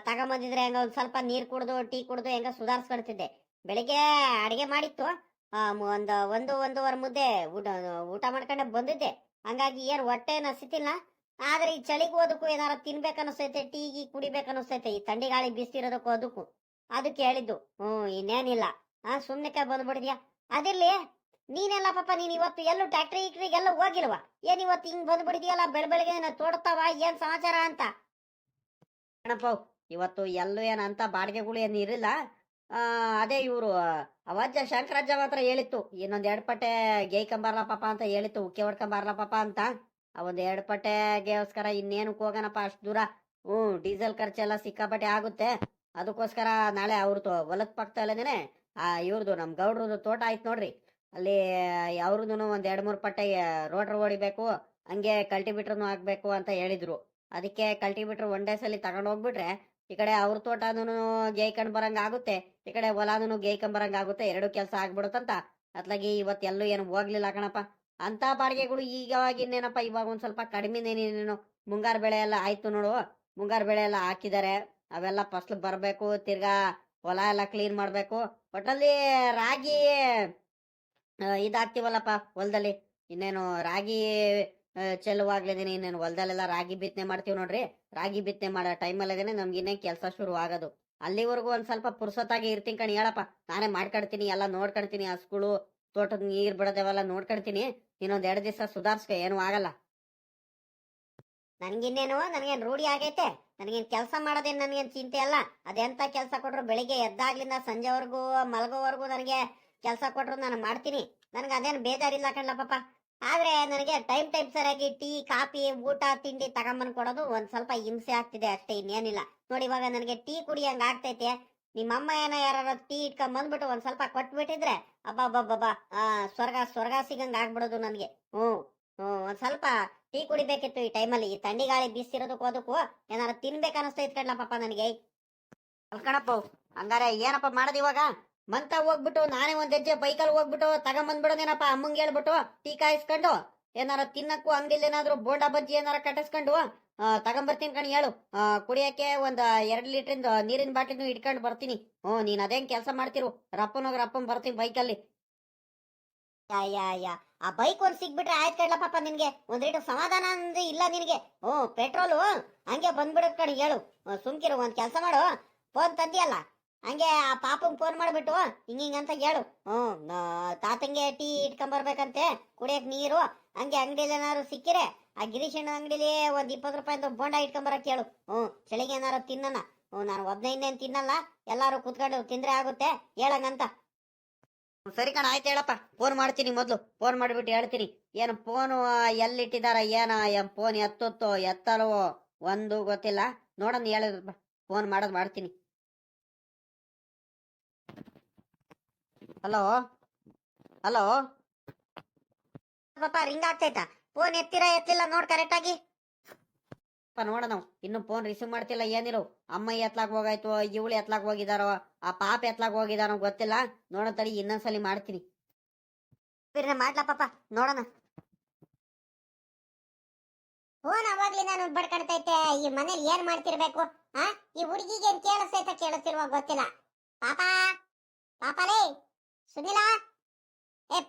ತಗೊಂಬಂದಿದ್ರೆ ಹೆಂಗ ಒಂದ್ ಸ್ವಲ್ಪ ನೀರ್ ಕುಡ್ದು ಟೀ ಕುಡ್ದು ಹೆಂಗ ಸುಧಾರಿಸ್ಕೊಳ್ತಿದ್ದೆ. ಬೆಳಿಗ್ಗೆ ಅಡಿಗೆ ಮಾಡಿತ್ತು ಒಂದೂವರೆ ಮುದ್ದೆ ಊಟ ಮಾಡ್ಕೊಂಡೆ ಬಂದಿದ್ದೆ. ಹಂಗಾಗಿ ಏನ್ ಹೊಟ್ಟೆ ಹಸಿತಿಲ್ಲ. ಆದ್ರೆ ಈ ಚಳಿಗೂ ಅದಕ್ಕೂ ಏನಾರ ತಿನ್ಬೇಕನ್ನಿಸ್ತೈತೆ ಟೀಗಿ ಕುಡಿಬೇಕನ್ನಿಸ್ತೈತೆ ಈ ಥಂಡಿ ಗಾಳಿ ಬೀಸ್ತಿರೋದಕ್ಕೂ ಅದಕ್ಕೆ ಹೇಳಿದ್ದು ಇನ್ನೇನಿಲ್ಲ ಸುಮ್ನೆಕ್ಕೆ ಬಂದ್ಬಿಡಿದ್ಯಾ. ಅದಿರ್ಲಿ ನೀನೆಲ್ಲ ಪಾಪ ನೀನ್ ಇವತ್ತು ಎಲ್ಲೂ ಟ್ಯಾಕ್ಟ್ರಿ ಇಕ್ರಿಗೆಲ್ಲ ಹೋಗಿಲ್ವಾ? ಏನ್ ಇವತ್ತು ಹಿಂಗ್ ಬಂದ್ಬಿಡಿದ್ಯಲ್ಲ ಬೆಳಗ್ಗೆ ತೋಡ್ತಾವ ಏನ್ ಸಮಾಚಾರ ಅಂತ? ಅಣ್ಣಪ್ಪ ಇವತ್ತು ಎಲ್ಲೂ ಏನಂತ ಬಾಡಿಗೆಗಳು ಏನು ಇರಲಿಲ್ಲ. ಅದೇ ಇವರು ಅವಜ್ಜ ಶಂಕರಜ್ಜ ಮಾತ್ರ ಹೇಳಿತ್ತು ಇನ್ನೊಂದ್ 2 ಪಟ್ಟೆ ಗೇಯ್ಕೊಂಬರ್ಲ ಪಾಪ ಅಂತ ಹೇಳಿತ್ತು ಉಕ್ಕೆ ಹೊಡ್ಕೊಂಬರ್ಲ ಪಾಪ ಅಂತ. ಒಂದ್ 2 ಪಟ್ಟೆಗೋಸ್ಕರ ಇನ್ನೇನಕ್ಕೆ ಹೋಗೋಣಪ್ಪ ಅಷ್ಟು ದೂರ. ಡೀಸೆಲ್ ಖರ್ಚೆಲ್ಲ ಸಿಕ್ಕಾಪಟ್ಟೆ ಆಗುತ್ತೆ. ಅದಕ್ಕೋಸ್ಕರ ನಾಳೆ ಅವ್ರದ್ದು ಹೊಲದ ಪಕ್ಕದಲ್ಲೇನೆ ಇವ್ರದ್ದು ನಮ್ ಗೌಡ್ರದ್ದು ತೋಟ ಆಯ್ತು ನೋಡ್ರಿ, ಅಲ್ಲಿ ಅವ್ರದ್ದು ಒಂದ್ 2-3 ಪಟ್ಟೆ ರೋಟ್ರ್ ಹೊಡಿಬೇಕು, ಹಂಗೆ ಕಲ್ಟಿವೇಟರ್ನು ಹಾಕ್ಬೇಕು ಅಂತ ಹೇಳಿದ್ರು. ಅದಕ್ಕೆ ಕಲ್ಟಿವೇಟರ್ ಒಂದೇ ಸಲ ತಗೊಂಡ್ ಹೋಗ್ಬಿಟ್ರೆ ಈ ಕಡೆ ಅವ್ರ ತೋಟನೂ ಗೇಯ್ಕೊಂಡ್ ಬರಂಗ ಆಗುತ್ತೆ, ಈ ಕಡೆ ಹೊಲಾನು ಗೇಯ್ಕೊಂಡ್ ಬರಂಗ ಆಗುತ್ತೆ, 2 ಕೆಲಸ ಆಗ್ಬಿಡುತ್ತಂತ ಅತ್ಲಾಗಿ ಇವತ್ತೆಲ್ಲೂ ಏನು ಹೋಗ್ಲಿಲ್ಲ ಕಣಪ್ಪ. ಅಂತ ಬಾಡಿಗೆಗಳು ಇನ್ನೇನಪ್ಪ ಇವಾಗ ಒಂದ್ ಸ್ವಲ್ಪ ಕಡಿಮೆನೇನೇನು. ಮುಂಗಾರು ಬೆಳೆ ಎಲ್ಲ ಆಯ್ತು ನೋಡು, ಮುಂಗಾರು ಬೆಳೆ ಎಲ್ಲ ಹಾಕಿದ್ದಾರೆ, ಅವೆಲ್ಲ ಫಸ್ಲು ಬರ್ಬೇಕು, ತಿರ್ಗಾ ಹೊಲ ಎಲ್ಲ ಕ್ಲೀನ್ ಮಾಡ್ಬೇಕು. ಒಟ್ಟಲ್ಲಿ ರಾಗಿ ಇದಾಗ್ತಿವಲ್ಲಪ್ಪ ಹೊಲದಲ್ಲಿ, ಇನ್ನೇನು ರಾಗಿ ಚೆಲುವಾಗ್ಲಿದ್ದೀನಿ, ಇನ್ನೇನು ಹೊಲದಲ್ಲೆಲ್ಲ ರಾಗಿ ಬಿತ್ತನೆ ಮಾಡ್ತೀವಿ ನೋಡ್ರಿ. ರಾಗಿ ಬಿತ್ತನೆ ಮಾಡೋ ಟೈಮಲ್ಲಿದೇನೆ ನಮ್ಗೆ ಇನ್ನೇ ಕೆಲಸ ಶುರು ಆಗೋದು. ಅಲ್ಲಿವರೆಗೂ ಒಂದ್ ಸ್ವಲ್ಪ ಪುರ್ಸೊತ್ತಾಗಿ ಇರ್ತೀನಿ ಕಣ್ ಹೇಳಪ್ಪ. ನಾನೇ ಮಾಡ್ಕೊಡ್ತೀನಿ, ಎಲ್ಲ ನೋಡ್ಕೊಳ್ತೀನಿ, ಹಸ್ಗಳು ತೋಟದ ನೀರ್ ಬಿಡೋದೆಲ್ಲ ನೋಡ್ಕೊಳ್ತೀನಿ. ಇನ್ನೊಂದ್ 2 ದಿವಸ ಸುಧಾರ್ಸ್ಕ ಏನು ಆಗಲ್ಲ. ನನ್ಗಿನ್ನೇನು ನನಗೇನು ರೂಢಿ ಆಗೈತೆ, ನನಗೇನು ಕೆಲಸ ಮಾಡೋದೇನು ನನಗೇನು ಚಿಂತೆ ಅಲ್ಲ. ಅದೆಂತ ಕೆಲಸ ಕೊಟ್ರು ಬೆಳಿಗ್ಗೆ ಎದ್ದಾಗ್ಲಿಂದ ಸಂಜೆವರೆಗೂ ಮಲಗೋವರೆಗೂ ನನಗೆ ಕೆಲಸ ಕೊಟ್ರು ನಾನು ಮಾಡ್ತೀನಿ. ನನಗೆ ಅದೇನು ಬೇಜಾರಿಲ್ಲ ಕಣ್ಲ ಪಾಪ. ಆದ್ರೆ ನನಗೆ ಟೈಮ್ ಸರಿಯಾಗಿ ಟೀ ಕಾಫಿ ಊಟ ತಿಂಡಿ ತಗೊಂಬಂದ್ ಕೊಡೋದು ಒಂದ್ ಸ್ವಲ್ಪ ಹಿಂಸೆ ಆಗ್ತಿದೆ ಅಷ್ಟೇ, ಇನ್ನೇನಿಲ್ಲ. ನೋಡಿ ಇವಾಗ ನನಗೆ ಟೀ ಕುಡಿಯಂಗ ಆಗ್ತೈತೆ. ನಿಮ್ಮಮ್ಮ ಏನೋ ಯಾರು ಟೀ ಇಟ್ಕೊಂಡ್ ಬಂದ್ಬಿಟ್ಟು ಒಂದ್ ಸ್ವಲ್ಪ ಕೊಟ್ಬಿಟ್ಟಿದ್ರೆ ಅಬ್ಬಬ್ಬಬ್ಬಾ ಸ್ವರ್ಗ ಸಿಗಂಗ ಆಗ್ಬಿಡೋದು ನನಗೆ. ಒಂದ್ ಸ್ವಲ್ಪ ಟೀ ಕುಡಿಬೇಕಿತ್ತು ಈ ಟೈಮಲ್ಲಿ. ಈ ಥಂಡಿ ಗಾಳಿ ಬೀಸ್ತಿರೋದಕ್ಕೂ ಅದಕ್ಕೂ ಏನಾರ ತಿನ್ಬೇಕನ್ನಿಸ್ತಾ ಇತ್ಕಣ್ಲ ಪಾಪ ನನಗೆ. ಅಲ್ಕಣಪ್ಪ ಹಂಗಾರೆ ಏನಪ್ಪ ಮಾಡೋದು ಇವಾಗ? ಮಂತ ಹೋಗ್ಬಿಟ್ಟು ನಾನೇ ಒಂದ್ ಹೆಜ್ಜೆ ಬೈಕಲ್ಲಿ ಹೋಗ್ಬಿಟ್ಟು ತಗೊಂಬಂದ್ಬಿಡೋದೇನಪ್ಪ ಅಮ್ಮಂಗೆ ಹೇಳ್ಬಿಟ್ಟು ಟೀ ಕಾಯಿಸ್ಕೊಂಡು ಏನಾರ ತಿನ್ನಕ್ಕೂ ಅಂಗಡಿಲಿ ಏನಾದ್ರು ಬೋಂಡಾ ಬಜ್ಜಿ ಏನಾರ ಕಟ್ಟಿಸ್ಕೊಂಡು ತಗೊಂಬರ್ತೀನಿ ಕಣ್ ಹೇಳು. ಕುಡಿಯಕ್ಕೆ ಒಂದ್ 2 ಲೀಟ್ರಿಂದ ನೀರಿನ ಬಾಟ್ಲಿನೂ ಇಟ್ಕೊಂಡು ಬರ್ತೀನಿ. ನೀನ್ ಅದೇನ್ ಕೆಲಸ ಮಾಡ್ತಿರು, ರಪ್ಪನ್ ಬರ್ತೀನಿ ಬೈಕಲ್ಲಿ. ಯಾ ಆ ಬೈಕ್ ಒಂದ್ ಸಿಗ್ಬಿಟ್ರೆ ಆಯ್ತು ಕಡ್ಲ ಪಾಪ. ನಿನ್ಗೆ ಒಂದ್ ರೇಟು ಸಮಾಧಾನ ಅಂದ್ರೆ ಇಲ್ಲ ನಿನ್ಗೆ. ಪೆಟ್ರೋಲು ಹಂಗೆ ಬಂದ್ಬಿಡತ್ ಕಣ್ ಹೇಳು. ಸುಮ್ಕಿರು, ಒಂದ್ ಕೆಲಸ ಮಾಡು, ಫೋನ್ ತಂದಿಯಲ್ಲ ಹಂಗೆ ಆ ಪಾಪಂಗ್ ಫೋನ್ ಮಾಡ್ಬಿಟ್ಟು ಹಿಂಗಿಂಗಂತ ಹೇಳು. ತಾತಂಗೆ ಟೀ ಇಟ್ಕೊಂಬರ್ಬೇಕಂತೆ, ಕುಡಿಯಕ್ ನೀರು, ಹಂಗೆ ಅಂಗಡಿಲಿ ಏನಾರು ಸಿಕ್ಕಿರೆ ಆ ಗಿರೀಶಣ್ಣ ಅಂಗಡಿಲಿ ಒಂದ್ 20 ರೂಪಾಯಿ ಬೋಂಡ ಇಟ್ಕೊಂಬರಕ್ ಹೇಳು. ಚಳಿಗೆ ಏನಾರು ತಿನ್ನಣ. ನಾನು ಒಬ್ನೇ ಇನ್ನೇನ್ ತಿನ್ನಲ್ಲ, ಎಲ್ಲಾರು ಕುತ್ಕೊಂಡು ತಿಂದ್ರೆ ಆಗುತ್ತೆ ಹೇಳಂಗಂತ. ಸರಿ ಕಣ ಆಯ್ತು ಹೇಳಪ್ಪ, ಫೋನ್ ಮಾಡ್ತೀನಿ. ಮೊದ್ಲು ಫೋನ್ ಮಾಡ್ಬಿಟ್ಟು ಹೇಳ್ತೀನಿ. ಏನು ಫೋನು ಎಲ್ಲಿಟ್ಟಿದಾರ ಫೋನ್ ಎತ್ತೊತ್ತೋ ಎತ್ತಲ್ವೋ ಒಂದು ಗೊತ್ತಿಲ್ಲ. ನೋಡೋಣ ಹೇಳಿದ್ರಪ್ಪ, ಫೋನ್ ಮಾಡೋದು ಮಾಡ್ತೀನಿ. ಹಲೋ ಹಲೋ ಪಾಪ ರಿಂಗ್ ಆಗ್ತೈತಾ? ಫೋನ್ ಎತ್ತಿಲ್ಲ ನೋಡ್ ಕರೆಕ್ಟ್ ಆಗಿ. ನೋಡೋಣ, ಇನ್ನು ಫೋನ್ ರಿಸೀವ್ ಮಾಡ್ತಿಲ್ಲ ಏನಿರೋ. ಅಮ್ಮ ಎತ್ಲಾಕ್ ಹೋಗಾಯ್ತು, ಇವಳು ಎತ್ಲಾಕ್ ಹೋಗಿದಾರೋ, ಆ ಪಾಪ ಎತ್ಲಾಕ್ ಹೋಗಿದಾರೋ ಗೊತ್ತಿಲ್ಲ. ನೋಡೋ ತಡಿ, ಇನ್ನೊಂದ್ಸಲಿ ಮಾಡ್ತೀನಿ. ಮಾಡ್ಲಾ ಪಾಪ, ನೋಡೋಣ. ಫೋನ್ ಅವಾಗ್ಲಿ ನಾನು ಬಡ್ಕಣ್ತೈತೆ. ಈ ಮನೇಲಿ ಏನ್ ಮಾಡ್ತಿರ್ಬೇಕು? ಈ ಹುಡುಗಿಗೆ ಏನ್ ಕೇಳಿಸ್ತಿರುವ ಗೊತ್ತಿಲ್ಲ. ಪಾಪ ಪಾಪಲೇ ಸುನಿಲಾ,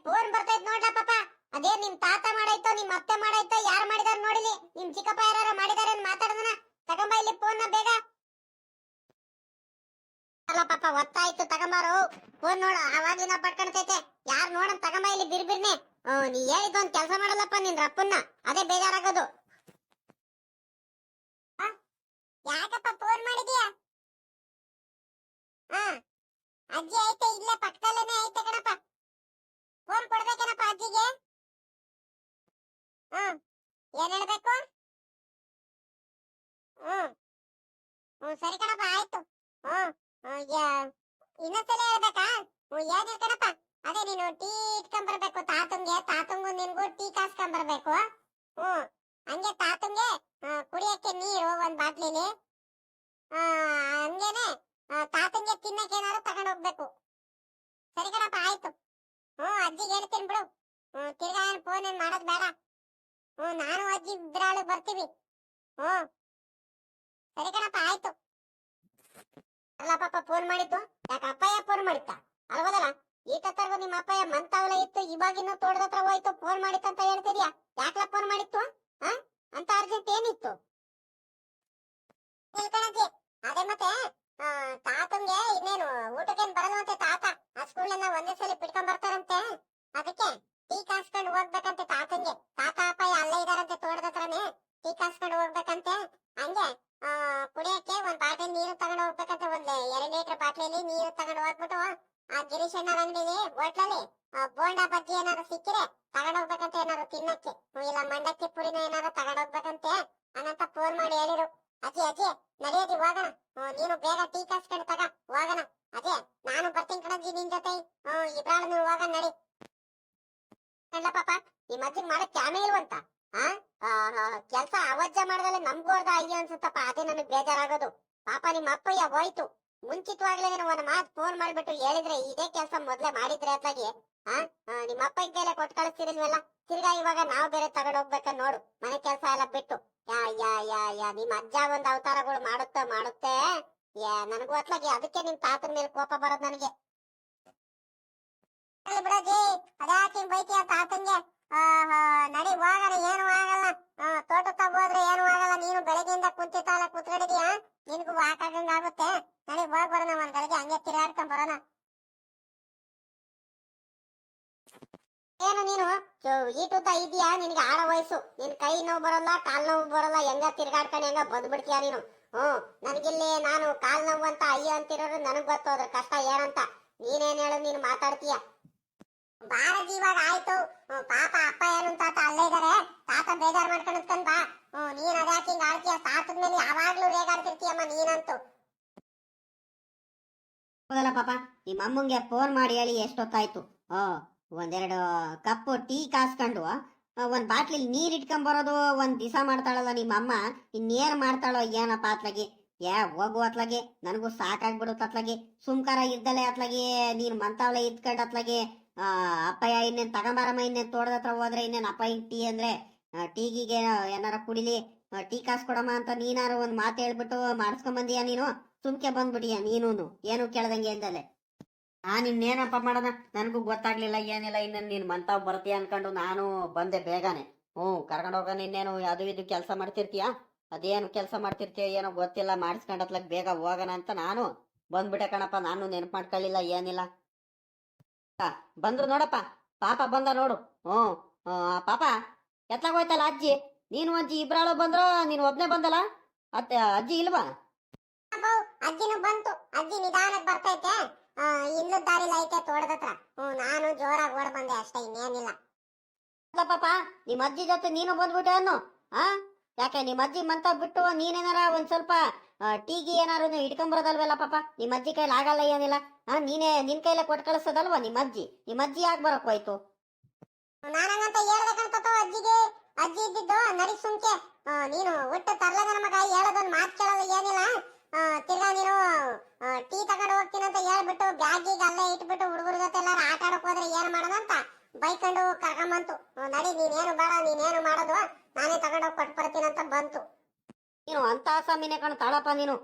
ಫೋನ್ ಬರ್ತೈತ್ ನೋಡ್ಲಾ ಪಾಪ. ಅದೇ ನಿಮ್ ತಾತ ಮಾಡಾಯ್ತೋ ನಿಮ್ ಅತ್ತೆ ಮಾಡಾಯ್ತೋ ಯಾರು ಮಾಡಿದಾರ ನೋಡಿಲಿ. ನಿಮ್ ಚಿಕ್ಕಪ್ಪ ಯಾರು ಮಾಡಿದಾರೆ ಮಾತಾಡೋಣ. ತಗೊಂಬ ಇಲ್ಲಿ ಫೋನ್ ಬೇಗ. ಅಲ್ಲ ಪಾಪ ಒತ್ತಾಯ್ತು, ತಗೊಂಬಾರು ಫೋನ್. ನೋಡು ಅವಾಗಿನ ಪಡ್ಕೊಳ್ತೈತೆ. ಯಾರು ನೋಡನ್ ತಗೊಂಬ ಇಲ್ಲಿ ಬಿರ್ಬಿರ್ನೆ. ನೀ ಹೇಳಿದ್ದೊಂದ್ ಕೆಲಸ ಮಾಡಲ್ಲಪ್ಪ ನಿನ್ ರಪ್ಪನ್ನ, ಅದೇ ಬೇಜಾರಾಗೋದು. ಯಾಕಪ್ಪ ಫೋನ್ ಮಾಡಿದ್ಯಾ? ಅಜ್ಜಿ ಐತೆ ಇಲ್ಲೇ ಪಕ್ಕದಲ್ಲೇನೆ ಐತೆ ಕಣಪ್ಪ. ಫೋನ್ ಕೊಡ್ಬೇಕೇನಪ್ಪ ಅಜ್ಜಿಗೆ? ಹ್ಮ್ ಏನ್ ಹೇಳ್ಬೇಕು? ಹ್ಮ್ ಸರಿ ಕಣಪ್ಪ ಆಯ್ತು. ಹ್ಮ್ ಇನ್ನೊಂದ್ಸಲ ಹೇಳ್ಬೇಕಾ? ಏನಿಲ್ಲ ಕಣಪ್ಪ, ಅದೇ ನೀನು ಟೀ ಇಟ್ಕೊಂಡ್ಬರ್ಬೇಕು ತಾತಂಗೆ, ತಾತಂಗು ನಿನ್ಗೂ ಟೀ ಕಾಸ್ಕೊಂಡ್ಬರ್ಬೇಕು. ಹ್ಮ್ ಹಂಗೆ ತಾತಂಗೆ ಕುಡಿಯಕ್ಕೆ ನೀರು ಒಂದ್ ಬಾಟ್ಲಿಲಿ, ಹಂಗೇನೆ ತಾತಂಗೆ ತಿನ್ನಕ್ಕೆ ಏನಾದ್ರು ತಗೊಂಡ್ ಹೋಗ್ಬೇಕು. ಸರಿ ಕಣಪ್ಪ ಆಯ್ತು. ಅಜ್ಜಿಗೆ ಹೇಳ್ತೀನಿ ಬಿಡು. ತಿರ್ಗಾ ಏನ್ ಫೋನ್ ಏನ್ ಮಾಡೋದ್ ಬೇಡ. ನಾನು ಅಜ್ಜಿ ಇಬ್ರಾಳು ಬರ್ತೀವಿ. ಹ್ಮ್ ಸರಿ ಕಣಪ್ಪ ಆಯ್ತು. ಅಲ್ಲ ಪಾಪ ಫೋನ್ ಮಾಡಿದ್ದು ಯಾಕೆ? ಅಪ್ಪಯ್ಯ ಫೋನ್ ಮಾಡಿತ್ತ ಅಲ್ವದಲ್ಲ? ಈಟತ್ತರ್ಗು ನಿಮ್ಮ ಅಪ್ಪಯ್ಯ ಮಂತಾವಲ ಇತ್ತು, ಇವಾಗಿನ್ನೂ ತೋಟದತ್ರ ಹೋಯ್ತು, ಫೋನ್ ಮಾಡಿತ್ತಂತ ಹೇಳ್ತಿದ್ಯಾ? ಯಾಕಲ ಫೋನ್ ಮಾಡಿತ್ತು? ಅಂತ ಅರ್ಜೆಂಟ್ ಏನಿತ್ತು? ತಿಳ್ಕಣಜ್ಜಿ, ಅದೇ ಮತ್ತೆ ತಾತಂಗೆ ಇನ್ನೇನು ಊಟಕ್ಕೇನ್ ಬರಲ್ವಂತೆ ತಾತ, ಆ ಸ್ಕೂಲ್ನ ಒಂದೇ ಸಲ ಬಿಟ್ಕೊಂಡ್ ಬರ್ತಾರಂತೆ. ಅದಕ್ಕೆ ಟೀ ಕಾಸ್ಕೊಂಡು ಹೋಗ್ಬೇಕಂತೆ ತಾತಂಗೆ. ತಾತ ಅಪ್ಪಯ್ಯ ಅಲ್ಲೇ ಇದಾರಂತೆ ತೋಟದತ್ರನೇ, ಟೀ ಕಾಸ್ಕೊಂಡು ಹೋಗ್ಬೇಕಂತೆ. ಹಂಗೆ ಕುಡಿಯಕ್ಕೆ ಒಂದ್ ಬಾಟಲ್ ನೀರು ತಗೊಂಡು ಹೋಗ್ಬೇಕಂತೆ. ಒಂದ್ 2 ಲೀಟರ್ ಬಾಟ್ಲಿಯಲ್ಲಿ ನೀರು ತಗೊಂಡು ಹೋಗ್ಬಿಟ್ಟು ಆ ಗಿರೀಶ್ ಅಣ್ಣರ ಅಂಗಡಿಲಿ ಹೋಟ್ಲಲ್ಲಿ ಬೋಂಡಾ ಬಜ್ಜಿ ಏನಾದ್ರು ಸಿಕ್ಕಿದ್ರೆ ತಗೊಂಡ್ ಹೋಗ್ಬೇಕಂತೆ, ಏನಾದ್ರು ತಿನ್ನಕ್ಕೆ. ಇಲ್ಲ ಮಂಡಕ್ಕಿ ಪುರಿನ ಏನಾದ್ರು ತಗೊಂಡ್ ಹೋಗ್ಬೇಕಂತೆ ಅನ್ನಂತ ಫೋನ್ ಮಾಡಿ ಹೇಳಿರು. ಅಜ್ಜಿ ಅಜ್ಜಿ ನಡಿಯದಿ ಹೋಗೋಣ, ನೀನು ಬೇಗ ಟೀ ಕಾಸ್ಕೊಂಡು ತಗ ಹೋಗೋಣ. ಅಜ್ಜಿ ನಾನು ಬರ್ತೀನಿ ಕಣಜ್ಜಿ ನಿನ್ ಜೊತೆ. ಇಬ್ರಾಳು ಹೋಗೋಣ ನಡಿ. ಕಂಡ ಪಾಪ ಈ ಮಜ್ಜಿಗೆ ಮಾಡಕ್ ಕ್ಯಾಮೆ ಇಲ್ವಂತ. ಕೆಲ್ಸ ಅವಜ್ಜ ಮಾಡ್ದಲೆ ನಮ್ಗೂ ಅರ್ಧ ಅಯ್ಯೋ ಅನ್ಸುತ್ತಪ್ಪ. ಅದೇ ನನಗ್ ಬೇಜಾರಾಗೋದು. ಪಾಪ ನಿಮ್ಮ ಅಪ್ಪಯ್ಯ ಹೋಯ್ತು, ಮುಂಚಿತವಾಗ್ಲೇ ಒಂದ್ ಮಾತ್ ಫೋನ್ ಮಾಡ್ಬಿಟ್ಟು ಹೇಳಿದ್ರೆ ಇದೇ ಕೆಲ್ಸ ಮೊದ್ಲೇ ಮಾಡಿದ್ರೆ ಅತ್ಲಾಗಿ ನಿಮ್ಮ ಅಪ್ಪಯ್ಯ ಕೈಲೆ ಕೊಟ್ಟು ಕಳಿಸ್ತಿರಲ್ವಲ್ಲ. ತಿರ್ಗಾ ಇವಾಗ ನಾವು ಬೇರೆ ತಗೊಂಡ್ ಹೋಗ್ಬೇಕ ನೋಡು, ಮನೆ ಕೆಲ್ಸ ಎಲ್ಲ ಬಿಟ್ಟು. ಯಾ ಯಾ ಯಾ ಯಾ ನಿಮ್ ಅಜ್ಜ ಒಂದ್ ಅವತಾರಗಳು ಮಾಡುತ್ತೆ ನನಗೂ ಅತ್ಲಾಗಿ. ಅದಕ್ಕೆ ನಿಮ್ ತಾತನ ಮೇಲೆ ಕೋಪ ಬರೋದ್ ನನಗೆ. ಬಿಡಜಿ ಅದ್ಯಾಕೆ ಬೈತಿಯ ತಾತಂಗೆ? ನಡಿ ಹೋಗೋಣ, ಏನು ಆಗಲ್ಲ. ತೋಟಕ್ಕೆ ಹೋದ್ರೆ ಏನು ಆಗಲ್ಲ. ನೀನು ಬೆಳಗ್ಗೆಯಿಂದ ಕುಂತಿತ್ತಲ್ಲ ಕೂತ್ಕೊಂಡಿದೀಯ, ನಿನ್ಗೂ ವಾಕಾಗಂಗ ಆಗುತ್ತೆ. ನಡಿ ಹೋಗ್ ಬರೋಣ, ಒಂದ್ ಗಳಿಗೆ ಹಂಗೆ ತಿರುಗಾಡ್ಕೊಂಡ್ ಬರೋಣ. ಏನು ನೀನು ಈಟುತ್ತ ಇದೀಯಾ? ನಿನ್ಗೆ ಆಡ ವಯಸ್ಸು, ನಿನ್ ಕೈ ನೋವು ಬರಲ್ಲ, ಕಾಲ್ ನೋವು ಬರಲ್ಲ, ಹೆಂಗ ತಿರ್ಗಾಡ್ಕೊಂಡು ಹೆಂಗ ಬಂದ್ಬಿಡ್ತೀಯ ನೀನು. ನನಗಿಲ್ಲಿ ನಾನು ಕಾಲ್ ನೋವು ಅಂತ ಅಯ್ಯೋ ಅಂತಿರೋರು ನನಗ್ ಗೊತ್ತು ಅದ್ರ ಕಷ್ಟ ಏನಂತ. ನೀನೇನ್ ಹೇಳು, ನೀನು ಮಾತಾಡ್ತೀಯ. ಬಾರಜಿ ಇವಾಗ ಆಯ್ತು. ಪಾಪ ಅಪ್ಪ ಏನು ತಾತ ಅಲ್ಲೇ ಇದಾರೆ, ತಾತ ಬೇಜಾರ್ ಮಾಡ್ಕೊಂಡ್ ಬಾ. ನೀನ್ ಅದ್ಯಾಕೆ ಹಿಂಗ ಆಡ್ತೀಯ? ತಾತದ ಮೇಲೆ ಯಾವಾಗ್ಲೂ ರೇಗಾಡ್ತಿರ್ತೀಯಮ್ಮ ನೀನಂತೂ. ಹೌದಲ್ಲ ಪಾಪ, ನಿಮ್ಮ ಅಮ್ಮಂಗೆ ಫೋನ್ ಮಾಡಿ ಹೇಳಿ ಎಷ್ಟೊತ್ತಾಯ್ತು. ಒಂದೆರಡು ಕಪ್ಪು ಟೀ ಕಾಸ್ಕೊಂಡು ಒಂದ್ ಬಾಟ್ಲಿ ನೀರ್ ಇಟ್ಕೊಂಡ್ ಬರೋದು ಒಂದ್ ದಿವಸ ಮಾಡ್ತಾಳಲ್ಲ ನಿಮ್ಮ ಅಮ್ಮ. ಇನ್ನೇನ್ ಮಾಡ್ತಾಳೋ ಏನಪ್ಪ ಅತ್ಲಾಗಿ. ಹೋಗು ಅತ್ಲಾಗಿ, ನನಗೂ ಸಾಕಾಗ್ಬಿಡುತ್ತ ಅತ್ಲಾಗಿ. ಸುಮ್ಕಾರ ಇದ್ದಲೆ ಅತ್ಲಾಗಿ ನೀನ್ ಮಂತಾವಲೆ ಇದ್ಕೊಂಡ್ ಅತ್ಲಾಗಿ ಅಪ್ಪಯ್ಯ ಇನ್ನೇನ್ ತಗೊಂಬಾರಮ್ಮ, ಇನ್ನೇನ್ ತೋಟದತ್ರ ಹೋದ್ರೆ ಇನ್ನೇನ್ ಅಪ್ಪಯ್ಯ ಟೀ ಅಂದ್ರೆ ಟೀಗಿಗೆ ಏನಾರ ಕುಡಿಲಿ, ಟೀ ಕಾಸು ಕೊಡಮ್ಮ ಅಂತ ನೀನಾರು ಒಂದ್ ಮಾತು ಹೇಳ್ಬಿಟ್ಟು ಮಾಡಿಸ್ಕೊಂಡ್ ಬಂದೀಯ ನೀನು. ಸುಮ್ಕೆ ಬಂದ್ಬಿಟ್ಟಿಯ ನೀನು, ಏನು ಕೇಳ್ದಂಗೆ ಎಂದಲೆ. ಇನ್ನೇನಪ್ಪ ಮಾಡೋಣ, ನನಗೂ ಗೊತ್ತಾಗ್ಲಿಲ್ಲ ಏನಿಲ್ಲ. ಇನ್ನೇನು ನೀನ್ ಮಂತಾವ್ ಬರ್ತೀಯ ಅನ್ಕೊಂಡು ನಾನು ಬಂದೆ ಬೇಗನೆ. ಕರ್ಕೊಂಡು ಹೋಗೋಣ. ಇನ್ನೇನು ಅದು ಇದು ಕೆಲಸ ಮಾಡ್ತಿರ್ತೀಯ, ಅದೇನು ಕೆಲಸ ಮಾಡ್ತಿರ್ತೀಯ ಏನೋ ಗೊತ್ತಿಲ್ಲ. ಮಾಡಿಸ್ಕೊಂಡತ್ಲಾಗ ಬೇಗ ಹೋಗೋಣ ಅಂತ ನಾನು ಬಂದ್ಬಿಟ್ಟೆ ಕಣಪ್ಪ. ನಾನು ನೆನಪು ಮಾಡ್ಕೊಳ್ಳಿಲ್ಲ ಏನಿಲ್ಲ. ಬಂದ್ರು ನೋಡಪ್ಪ, ಪಾಪ ಬಂದ ನೋಡು. ಪಾಪ ಎತ್ಲಾಗ ಹೋಯ್ತಲ್ಲ ಅಜ್ಜಿ. ನೀನು ಅಜ್ಜಿ ಇಬ್ರಾಳು ಬಂದ್ರು, ನೀನು ಒಬ್ನೇ ಬಂದಲ್ಲ. ಅಜ್ಜಿ ಇಲ್ವಾ? ಅಜ್ಜಿನೂ ಬಂತು. ಅಜ್ಜಿ ನಿಧಾನಕ್ಕೆ ಬರ್ತೈತೆ, ಇಲ್ಲದ ದಾರಿಲಿ ಐತೆ ತೋಟದತ್ರ. ನಾನು ಜೋರಾಗಿ ಓಡ್ ಬಂದೆ ಅಷ್ಟೇ, ಇನ್ನೇನಿಲ್ಲ. ಪಾಪ ನಿಮ್ಮ ಅಜ್ಜಿ ಜೊತೆ ನೀನು ಬಂದ್ಬಿಟ್ಟೆ ಅನ್ನು. ಯಾಕೆ ನಿಮ್ಮ ಅಜ್ಜಿ ಮಂತ ಬಿಟ್ಟು ನೀನೇನಾರ ಒಂದ್ ಸ್ವಲ್ಪ ಟೀಗಿ ಏನಾರು ಇಟ್ಕೊಂಬರೋದಲ್ವಲ್ಲ ಪಾಪ. ನಿಮ್ಮ ಅಜ್ಜಿ ಕೈಲಿ ಆಗಲ್ಲ ಏನಿಲ್ಲ. ನೀನೇ ನಿನ್ ಕೈಲೇ ಕೊಟ್ಟು ಕಳಿಸೋದಲ್ವಾ ನಿಮ್ಮ ಅಜ್ಜಿ ಯಾಕೆ ಬರಕ್ ಹೋಯ್ತು? ನಾನಂತ ಹೇಳ್ಬೇಕಂತ ಅಜ್ಜಿಗೆ. ಅಜ್ಜಿ ಇದ್ದಿದ್ದು ನಡಿ ಸುಮ್ಕೆ. ನೀನು ಒಟ್ಟು ತರ್ಲದ ನಮಗ ಹೇಳೋದೊಂದು ಮಾತು ಕೇಳೋದು ಏನಿಲ್ಲ. ತಿರ್ಗಾ ನೀನು ಟೀ ತಗೊಂಡು ಹೋಗ್ತೀನಿ ಅಂತ ಹೇಳ್ಬಿಟ್ಟು ಬ್ಯಾಗಿಗೆ ಅಲ್ಲೇ ಇಟ್ಬಿಟ್ಟು ಹುಡುಗರ ಜೊತೆ ಎಲ್ಲಾರು ಆಟ ಆಡಕ್ ಹೋದ್ರೆ ಏನ್ ಮಾಡೋಣ ಅಂತ ಬೈಕೊಂಡು ಕರ್ಕೊಂಬಂತು. ನಡಿ ನೀನೇನು ಬೇಡ, ನೀನೇನು ಮಾಡೋದು ನಾನೇ ತಗೊಂಡೋಗಿ ಕೊಟ್ಟು ಬರ್ತೀನಿ ಅಂತ ಬಂತು. ನೀನು ಅಂತ ಸ್ವಾಮಿನೇ ಕಣ್ ತಾಳಪ್ಪ ನೀನು.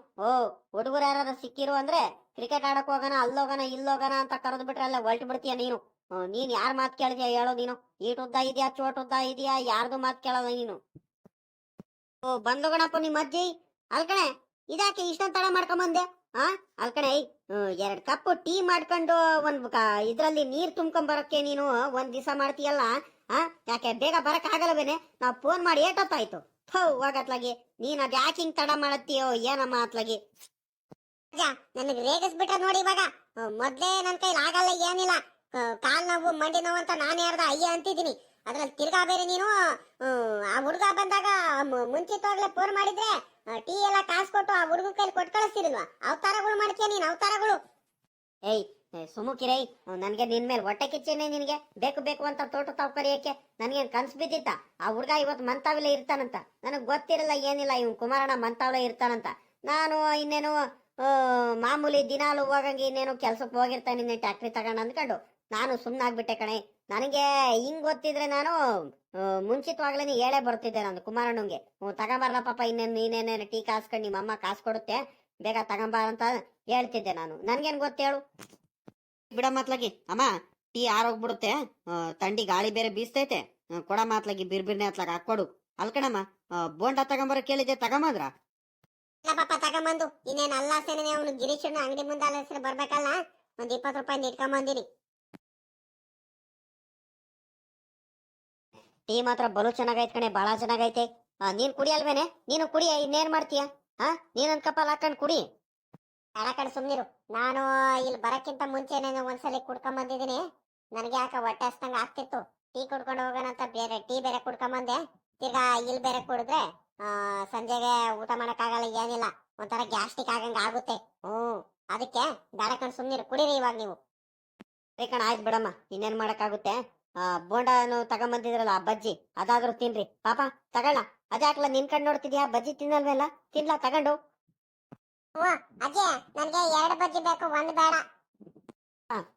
ಹುಡುಗರು ಯಾರು ಸಿಕ್ಕಿರು ಅಂದ್ರೆ ಕ್ರಿಕೆಟ್ ಆಡಕ್ ಹೋಗೋಣ, ಅಲ್ಲೋಗೋಣ ಇಲ್ಲೋಗೋಣ ಅಂತ ಕರೆದು ಬಿಟ್ರೆ ಅಲ್ಲ ಹೊಲ್ಟು ಬಿಡ್ತೀಯ ನೀನು. ನೀನ್ ಯಾರ ಮಾತು ಕೇಳಿದ್ಯಾ ಹೇಳೋ ನೀನು? ಈಟ್ ಉದ್ದ ಇದೆಯಾ ಚೋಟ್ ಉದ್ದ ಇದೆಯಾ ಯಾರ್ದು ಮಾತು ಕೇಳಲ್ಲ ನೀನು. ಬಂದು ಗಣಪ್ಪ ನಿಮ್ಮ ಅಜ್ಜಿ. ಅಲ್ಕಣೆ ಇದಾಕೆ ಇಷ್ಟೊಂದು ತಡ ಮಾಡ್ಕೊಂಬಂದೆ? ಅಲ್ಕಣೆ 2 ಕಪ್ ಟೀ ಮಾಡ್ಕೊಂಡು ಒಂದ್ ಇದ್ರಲ್ಲಿ ನೀರ್ ತುಂಬ್ಕೊಂಡ್ ಬರಕ್ಕೆ ನೀನು ಒಂದ್ ದಿವಸ ಮಾಡ್ತೀಯಲ್ಲ. ಯಾಕೆ ಬೇಗ ಬರಕ್ ಆಗಲ್ಲವೇನೆ? ನಾವ್ ಫೋನ್ ಮಾಡಿ ಏಟೊತ್ತಾಯ್ತು. ಹೋಗತ್ಲಾಗಿ ನೀನ್ ಅದ್ ಯಾಕೆ ಹಿಂಗ್ ತಡ ಮಾಡತ್ತೀಯೋ ಏನಮ್ಮ ಅತ್ಲಾಗಿ. ನನಗ್ ರೇಗಿಸ್ಬಿಟ್ರೆ ನೋಡಿ ಇವಾಗ. ಮೊದ್ಲೇ ನನ್ ಕೈಲಿ ಆಗಲ್ಲ ಏನಿಲ್ಲ. ಕಾಲ್ ನೋವು ಮಂಡಿ ನೋವು ಅಂತ ನಾನು ಯಾರ್ದ ಅಯ್ಯ ಅಂತಿದ್ದೀನಿ. ಅದ್ರಲ್ಲಿ ತಿರ್ಗಾ ಬೇರೆ ನೀನು ಆ ಹುಡುಗ ಬಂದಾಗ ಮುಂಚಿತವಾಗ್ಲೇ ಫೋನ್ ಮಾಡಿದ್ರೆ ಟೀ ಎಲ್ಲ ಕಾಸು ಕೊಟ್ಟು ಆ ಹುಡುಗ ಕೈಲಿ ಕೊಟ್ಟು ಕಳಿಸ್ತಿರ್ಲಿಲ್ವಾ ಅವತಾರಗಳು ಮಾಡ್ತೀಯ ನೀನು ಅವತಾರಗಳು. ಏಯ್ ಸುಮುಕಿರೈ, ನನ್ಗೆ ನಿನ್ ಮೇಲೆ ಹೊಟ್ಟೆ ಕಿಚ್ಚೇನೆ ನಿನಗೆ ಬೇಕು ಬೇಕು ಅಂತ ತೋಟ ತಾವ್ ಕರಿಯಕ್ಕೆ ನನ್ಗೇನ್ ಕನ್ಸ್ ಬಿದ್ದಿತ್ತ? ಆ ಹುಡ್ಗ ಇವತ್ತು ಮಂತಾವಿಲೆ ಇರ್ತಾನಂತ ನನಗ್ ಗೊತ್ತಿರಲ್ಲ ಏನಿಲ್ಲ. ಇವ್ನ್ ಕುಮಾರಣ್ಣ ಮಂತಾವಲೆ ಇರ್ತಾನಂತ. ನಾನು ಇನ್ನೇನು ಮಾಮೂಲಿ ದಿನಾಲು ಹೋಗಂಗೆ ಇನ್ನೇನು ಕೆಲ್ಸಕ್ಕೆ ಹೋಗಿರ್ತಾನೆ ಇನ್ನೇ ಟ್ಯಾಕ್ಟ್ರಿ ತಗೊಂಡ್ ಅಂದ್ಕೊಂಡು ನಾನು ಸುಮ್ನಾಗ್ಬಿಟ್ಟೆ ಕಣೆ. ನನಗೆ ಹಿಂಗ್ ಗೊತ್ತಿದ್ರೆ ನಾನು ಮುಂಚಿತವಾಗ್ಲೇನೆ ಹೇಳೇ ಬರ್ತಿದ್ದೆ ನಾನು ಕುಮಾರಣ್ಣಂಗೆ, ತಗೊಂಬರ್ಲ ಪಾಪ, ಇನ್ನೇನು ನೀನೇನೇನು ಟೀ ಕಾಸ್ಕೊಂಡು ನಿಮ್ಮ ಅಮ್ಮ ಕಾಸು ಕೊಡುತ್ತೆ, ಬೇಗ ತಗೊಂಬಾರ ಅಂತ ಹೇಳ್ತಿದ್ದೆ ನಾನು. ನನ್ಗೇನ್ ಗೊತ್ತೇಳು ಬಿಡ ಮಾತ್ಲಾಗಿ. ಅಮ್ಮ ಟೀ ಆರೋಗ್ಬಿಡುತ್ತೆ, ತಂಡಿ ಗಾಳಿ ಬೇರೆ ಬೀಸ್ತೈತೆ, ಕೊಡ ಮಾತ್ಲಾಗಿ ಬಿರ್ಬಿರ್ನೆ ಹತ್ಲಾಗ ಹಾಕೊಡು. ಅಲ್ಕಣಮ್ಮ, ಬೋಂಡ ತಗೊಂಬರ ಕೇಳಿದ್ದೆ, ತಗೊಂಬಂದ್ರ? ಇಲ್ಲ ಪಾಪ ತಗೊಂಬಂದು ಇನ್ನೇನು ಅಲ್ಲಾಸೇನೆ ಅವನು ಗಿರೀಶನ ಅಂಗಡಿ ಮುಂದೆ ಅಲ್ಲ ಬರ್ಬೇಕಲ್ಲ, ಒಂದ್ 20 ರೂಪಾಯಿ ಇಟ್ಕೊಂಬಂದಿನಿ. ಟೀ ಮಾತ್ರ ಬಲು ಚೆನ್ನಾಗೈತ್ ಕಣೆ, ಬಹಳ ಚೆನ್ನಾಗೈತೆ. ನೀನ್ ಕುಡಿ ಅಲ್ವೇನೆ? ನೀನು ಕುಡಿ, ಇನ್ನೇನ್ ಮಾಡ್ತೀಯ? ನೀನೊಂದ್ ಕಪ್ಪಲ್ ಹಾಕೊಂಡ್ ಕುಡಿ. ಕಡೆ ಸುಮ್ನಿರು, ನಾನು ಇಲ್ಲಿ ಬರಕ್ಕಿಂತ ಮುಂಚೆನೆ ಒಂದ್ಸಲಿ ಕುಡ್ಕೊಂಡ್ ಬಂದಿದ್ದೀನಿ. ನನಗೆ ಯಾಕ ಹೊಟ್ಟೆ ಹಸ್ದಂಗ ಆಗ್ತಿತ್ತು, ಟೀ ಕುಡ್ಕೊಂಡು ಹೋಗೋಣ ಅಂತ ಬೇರೆ ಟೀ ಬೇರೆ ಕುಡ್ಕೊಂಡ್ ತಿರ್ಗಾ ಇಲ್ಲಿ ಬೇರೆ ಕುಡಿದ್ರೆ ಸಂಜೆಗೆ ಊಟ ಮಾಡಕ್ಕಾಗಲ್ಲ, ಏನಿಲ್ಲ, ಒಂಥರ ಗ್ಯಾಸ್ಟ್ರಿಕ್ ಆಗಂಗ ಆಗುತ್ತೆ. ಅದಕ್ಕೆ ಬೇಡ ಕಣ್ ಸುಮ್ನಿರು, ಕುಡೀರಿ ಇವಾಗ ನೀವು. ಸರಿ ಕಣ, ಆಯ್ತು ಬಿಡಮ್ಮ, ಇನ್ನೇನ್ ಮಾಡಕ್ಕಾಗುತ್ತೆ. ಬೋಂಡನು ತಗೊಂಬಂದಿದ್ರಲ್ಲ ಆ ಬಜ್ಜಿ, ಅದಾದ್ರೂ ತಿನ್ರಿ ಪಾಪ. ತಗೊಳ್ಳ, ಅದ್ಯಾಕ್ಲ ನಿನ್ ಕಣ್ ನೋಡ್ತಿದ್ಯಾ? ಬಜ್ಜಿ ತಿನ್ನಲ್ವಲ್ಲ, ತಿನ್ಲಾ ತಗೊಂಡು. ಅಜ್ಜಿ ನನ್ಗೆ 2 ಬಜ್ಜಿ ಬೇಕು, 1 ಬೇಡ.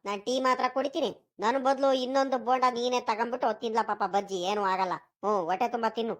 ನಾನ್ ಟೀ ಮಾತ್ರ ಕುಡಿತೀನಿ, ನನ್ನ ಬದಲು ಇನ್ನೊಂದು ಬೋಂಡ ನೀನೇ ತಗೊಂಡ್ಬಿಟ್ಟು ತಿನ್ಲಾ ಪಾಪ, ಬಜ್ಜಿ ಏನು ಆಗಲ್ಲ. ಹೊಟ್ಟೆ ತುಂಬಾ ತಿನ್ನು.